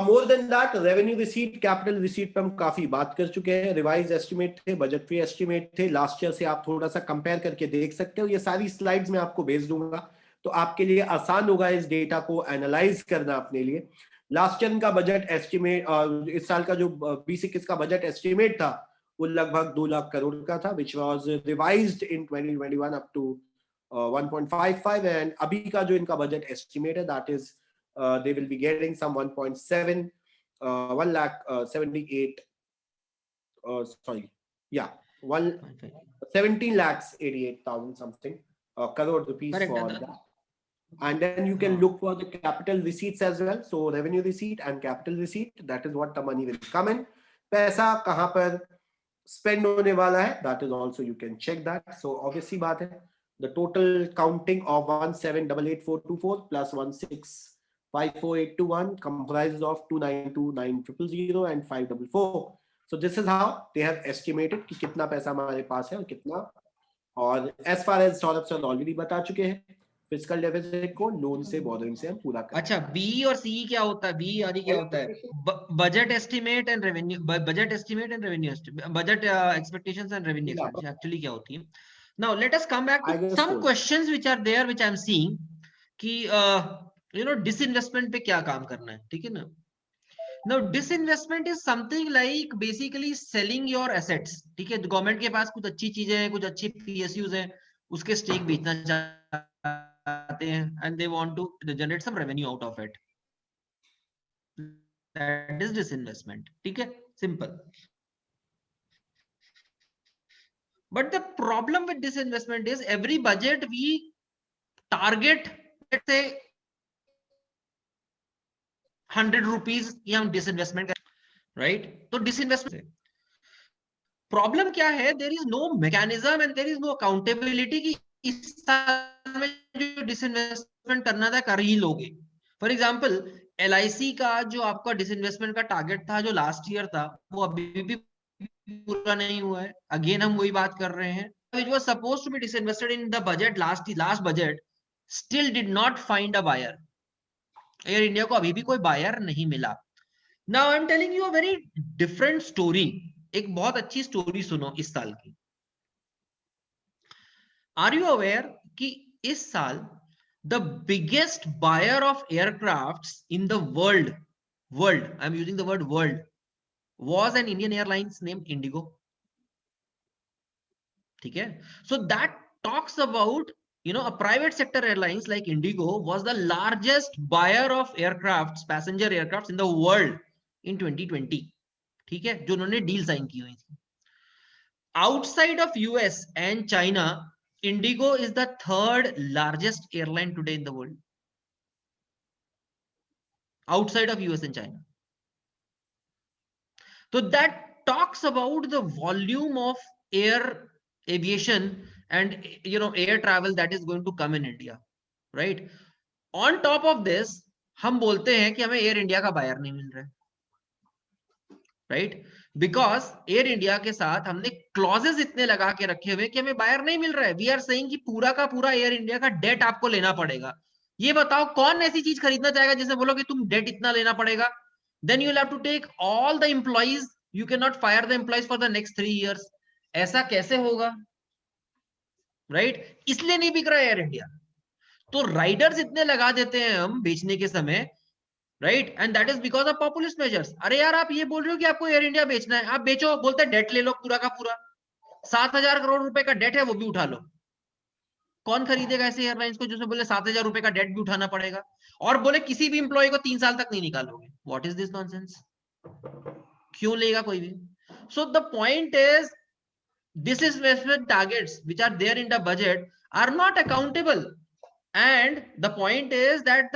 More than that, revenue receipt, capital receipt पे हम काफी बात कर चुके हैं. Revised estimate थे, budgetary estimate थे. Last year से आप थोड़ा सा compare करके देख सकते हो. ये सारी slides में आपको भेज दूंगा, तो आपके लिए आसान होगा इस डेटा को एनालाइज करना अपने लिए. लास्ट ईयर का बजट एस्टिमेट, इस साल का जो 2021 का बजट एस्टिमेट था वो लगभग 2 लाख करोड़ का था, which was revised in 2021 up to 1.55, and अभी का जो इनका बजट एस्टिमेट है that is they will be getting some 1.7 1 lakh 78 sorry yeah 17 lakhs 88,000 something crore rupees. Correct, for that. And then you can look for the capital receipts as well. So revenue receipt and capital receipt, that is what the money will come in. पैसा कहाँ पर spend होने वाला है, that is also you can check that. So obviously बात है, the total counting of 1788,424 plus 1654,821 comprises of 292,900 and 544. So this is how they have estimated कि कितना पैसा हमारे पास है और कितना. और as far as Saurabh sir already बता चुके हैं, फिजिकल डेफिसिट को लोन से बोरोइंग से हम पूरा करें। अच्छा, बी और सी क्या होता है? बी यानी क्या होता है? Budget estimate and revenue, budget estimate and revenue, budget expectations and revenue expectation actually क्या होती है? Now let us come back to some questions which are there which I am seeing कि यू नो डिसइन्वेस्टमेंट पे क्या काम करना है, ठीक है ना? Now disinvestment is something like basically selling your assets, ठीक है? गवर्नमेंट के पास कुछ अच्छी चीजें हैं, कुछ अच्छी PSUs हैं, उसके स्टेक बेचना चाहते हैं and they want to generate some revenue out of it. That is disinvestment, ठीक है? Simple. But the problem with disinvestment is every budget we target, let's say 100 rupees की हम disinvestment, राइट? तो डिसइन्वेस्टमेंट प्रॉब्लम क्या है? There is no mechanism and there is no accountability कि इस साल में जो डिसइन्वेस्टमेंट करना था कर ही लोगे। फॉर एग्जांपल LIC का जो आपका डिसइन्वेस्टमेंट का टारगेट था जो लास्ट ईयर था, वो अभी भी पूरा नहीं हुआ है। अगेन हम वही बात कर रहे हैं, which was supposed to be disinvested in the budget, last budget still did not find a buyer. Air India को अभी भी कोई बायर नहीं मिला। Now I'm telling you a very different story. एक बहुत अच्छी स्टोरी सुनो इस साल की। Are you aware कि इस साल the biggest buyer of aircrafts in the world, I'm using the word world, was an Indian Airlines named Indigo. ठीक है? So that talks about, you know, a private sector airlines like Indigo was the largest buyer of aircrafts, passenger aircrafts in the world in 2020, ठीक है? जो उन्होंने deal sign की हुई थी। Outside of US and China, IndiGo is the third largest airline today in the world, outside of US and China. तो that talks about the volume of air aviation and you know air travel that is going to come in India, right? On top of this हम बोलते हैं कि हमें air India का buyer नहीं मिल रहा है, राइट? बिकॉज एयर इंडिया के साथ हमने क्लॉजेस इतने लगा के रखे हुए कि हमें बायर नहीं मिल रहा है। वी आर सेइंग कि पूरा का पूरा एयर इंडिया का डेट आपको लेना पड़ेगा। ये बताओ कौन ऐसी चीज खरीदना चाहेगा जिसे बोलो कि तुम डेट इतना लेना पड़ेगा? Then you will have to take all the employees, you can not fire the employees for the next 3 years। ऐसा कैसे होगा, राइट? इसलिए नहीं बिक रहा है एयर इंडिया। तो राइडर्स इतने लगा देते हैं हम बेचने के समय, right? And that is because of populist measures. अरे यार आप ये बोल रहे हो कि आपको एयर इंडिया बेचना है, आप बेचो, बोलते हैं डेट ले लो पूरा का पूरा, 7,000 करोड़ रुपए का डेट है वो भी उठा लो। कौन खरीदेगा ऐसे एयरलाइंस को जिसमें बोले 7,000 रुपए का डेट भी उठाना पड़ेगा और बोले किसी भी इंप्लॉय को 3 साल तक नहीं निकालोगे? What is this nonsense? क्यों लेगा कोई भी? So the point is disinvestment targets which are there in the budget are not accountable, and the point is that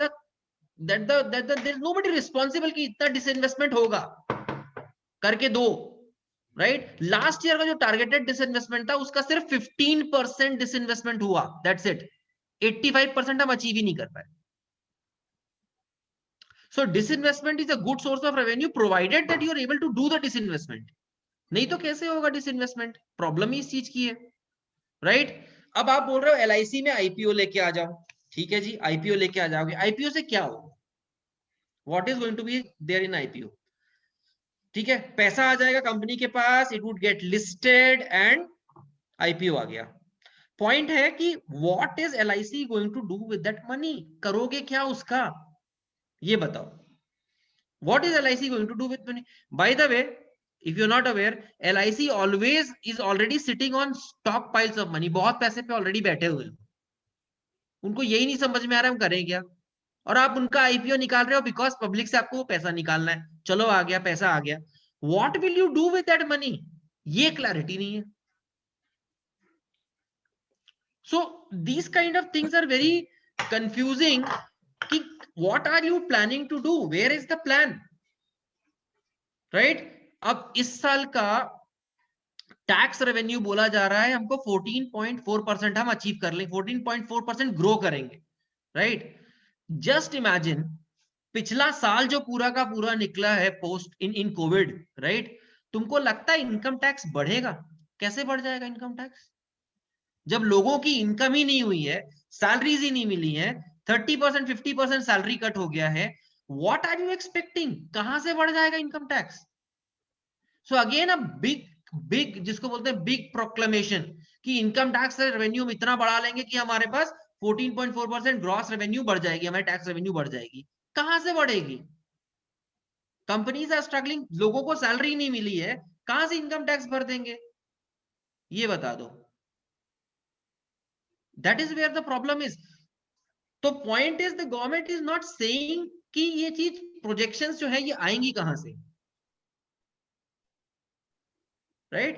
there is nobody responsible कि इतना disinvestment होगा, करके दो, राइट? लास्ट ईयर का जो टारगेटेड डिसइन्वेस्टमेंट था उसका सिर्फ 15% डिसइन्वेस्टमेंट हुआ, दैट्स इट। 85% हम अचीव ही नहीं कर पाए। So disinvestment is a good source of revenue provided that you are able to do the disinvestment. नहीं तो कैसे होगा डिसइन्वेस्टमेंट? प्रॉब्लम ही इस चीज की है, राइट? अब आप बोल रहे हो LIC में IPO लेके आ जाओ, ठीक है जी, IPO लेके आ जाओगे। IPO से क्या होगा? What is going to be there in IPO? ठीक है, पैसा आ जाएगा कंपनी के पास, it would get listed and IPO आ गया। पॉइंट है कि what is LIC going to do with that money? करोगे क्या उसका, ये बताओ। What is LIC going to do with money? By the way, if you're not aware, LIC always is already sitting on stock piles of money। बहुत पैसे पे already बैठे हुए हैं, उनको यही नहीं समझ में आ रहा है हम करें क्या, और आप उनका IPO निकाल रहे हो बिकॉज पब्लिक से आपको वो पैसा निकालना है। चलो आ गया, पैसा आ गया, what will you do with that money? ये क्लैरिटी नहीं है। So these kind of things are very confusing कि what are you planning to do, where is the plan, right? अब इस साल का टैक्स रेवेन्यू बोला जा रहा है हमको 14.4% हम अचीव कर लें, 14.4% ग्रो करेंगे, राइट? जस्ट इमेजिन पिछला साल जो पूरा का पूरा निकला है पोस्ट इन कोविड, राइट? तुमको लगता है इनकम टैक्स बढ़ेगा? कैसे बढ़ जाएगा इनकम टैक्स जब लोगों की इनकम ही नहीं हुई है? सैलरीज ही नहीं मिली है, 30% 50% सैलरी कट हो गया है, व्हाट आर यू एक्सपेक्टिंग? कहां से बढ़ जाएगा income tax? So again a big जिसको बोलते हैं बिग प्रोक्लेमेशन कि इनकम टैक्स रेवेन्यू इतना बढ़ा लेंगे कि हमारे पास 14.4% ग्रॉस रेवेन्यू बढ़ जाएगी, हमारी टैक्स रेवेन्यू बढ़ जाएगी। कहां से बढ़ेगी? कंपनीज आर स्ट्रगलिंग, लोगों को सैलरी नहीं मिली है, कहां से इनकम टैक्स भर देंगे? ये बता दो। That is where the problem is. तो point is the government is not saying कि ये चीज प्रोजेक्शंस जो है ये आएंगी कहां से, राइट?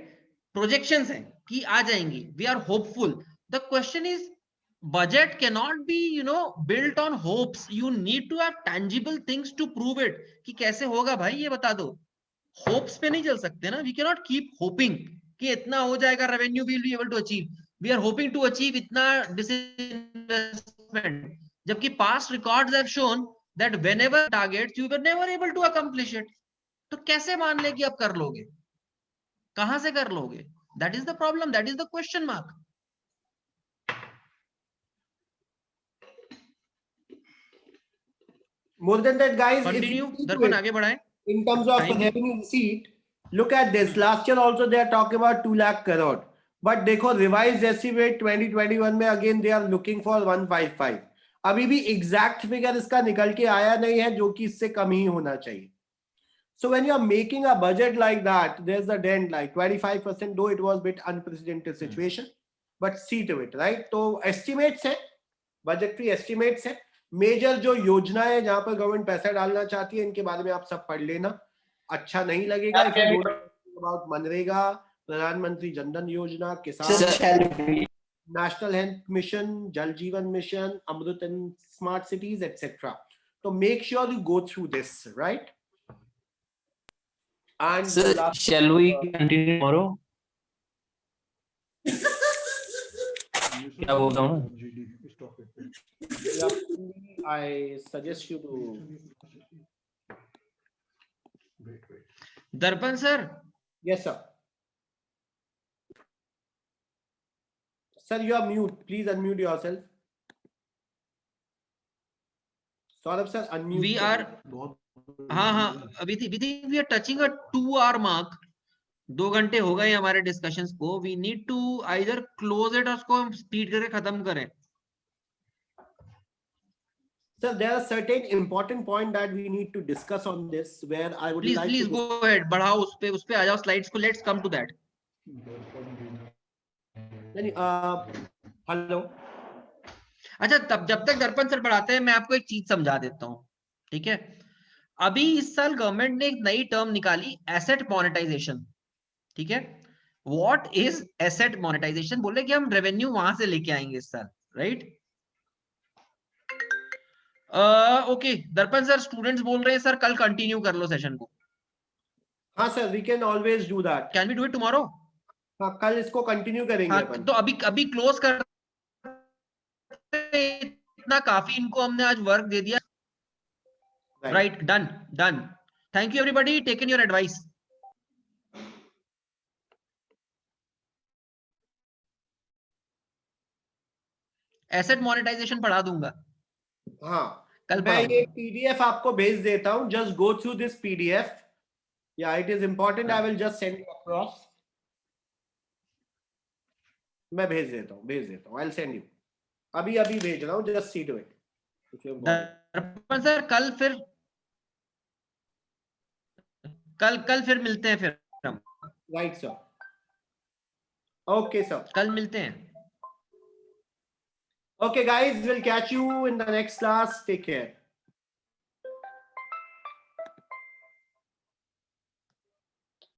प्रोजेक्शंस है कि आ जाएंगी, we are hopeful. The question is budget cannot be built on hopes. You need to have tangible things to prove it कि कैसे होगा भाई, ये बता दो। होप्स पे नहीं चल सकते ना, वी कैनॉट कीप होपिंग कि इतना हो जाएगा revenue we will be able to achieve, we are hoping to achieve इतना डिसइन्वेस्टमेंट, जबकि past records have shown that whenever targets you were never able to accomplish it. तो कैसे मान ले कि आप कर लोगे? कहां से कर लोगे? That is the problem, that is the question mark. More than that, guys, if continue, you see to दर्पण it, आगे बढ़ाएं। in terms of Time. revenue receipt, look at this. Last year also they are talking about 2 lakh crore. But देखो revised estimate 2021 में again they are looking for 155. अभी भी exact figure इसका निकल के आया नहीं है, जो कि इससे कम ही होना चाहिए. So when you are making a budget like that, there's a dent like 25%, though it was a bit unprecedented situation. But see to it, right? तो estimates है, budgetary estimates है. मेजर जो योजना है जहां पर गवर्नमेंट पैसा डालना चाहती है, इनके बारे में आप सब पढ़ लेना. अच्छा नहीं लगेगा if you don't know about MNREGA, प्रधानमंत्री जनधन योजना, किसान, national health mission, Jal Jeevan mission, Amrut and smart cities etcetera. तो make sure you go through this, right? And Sir, shall we continue tomorrow? क्या बोलता हूँ? I suggest you to. दर्पण sir, Yes, sir. Sir, you are mute. Please unmute yourself. Saurabh sir, unmute. we are हाँ अभी we are touching a 2 hour mark. 2 घंटे हो गए हमारे डिस्कशंस को. We need to either close it और उसको स्पीड करके खत्म करें. Sir, there are certain important point that we need to discuss on this, where I would like please to. Go ahead, बढ़ाओ उस पे आ जाओ स्लाइड्स को. Let's come to that. Hello. अच्छा, तब जब तक दर्पण सर बढ़ाते हैं, मैं आपको एक चीज समझा देता हूँ, ठीक है? अभी इस साल गवर्नमेंट ने एक नई टर्म निकाली, एसेट मोनेटाइजेशन. ठीक है? What is asset monetisation? बोले कि हम रेवेन्यू वहां से लेके आएंगे इस साल, राइट? ओके दर्पण सर, स्टूडेंट्स बोल रहे हैं सर कल कंटिन्यू कर लो सेशन को. हाँ sir, we can always do that. Can we do it tomorrow? हाँ, कल इसको कंटिन्यू करेंगे हाँ, अपन. तो अभी क्लोज कर, इतना काफी इनको हमने आज वर्क दे दिया. Right, done. Thank you everybody, taken your advice. Asset monetisation पढ़ा दूंगा. हाँ, कल मैं पढ़ाऊंगा. ये पीडीएफ आपको भेज देता हूँ. Just go through this PDF. या it is important. I will just send you across. मैं भेज देता हूँ. I will send you. अभी भेज रहा हूँ. Just see to it. Darpan sir, कल फिर मिलते हैं फिर हम. Right sir. Okay sir. कल मिलते हैं. Okay guys, we'll catch you in the next class. Take care.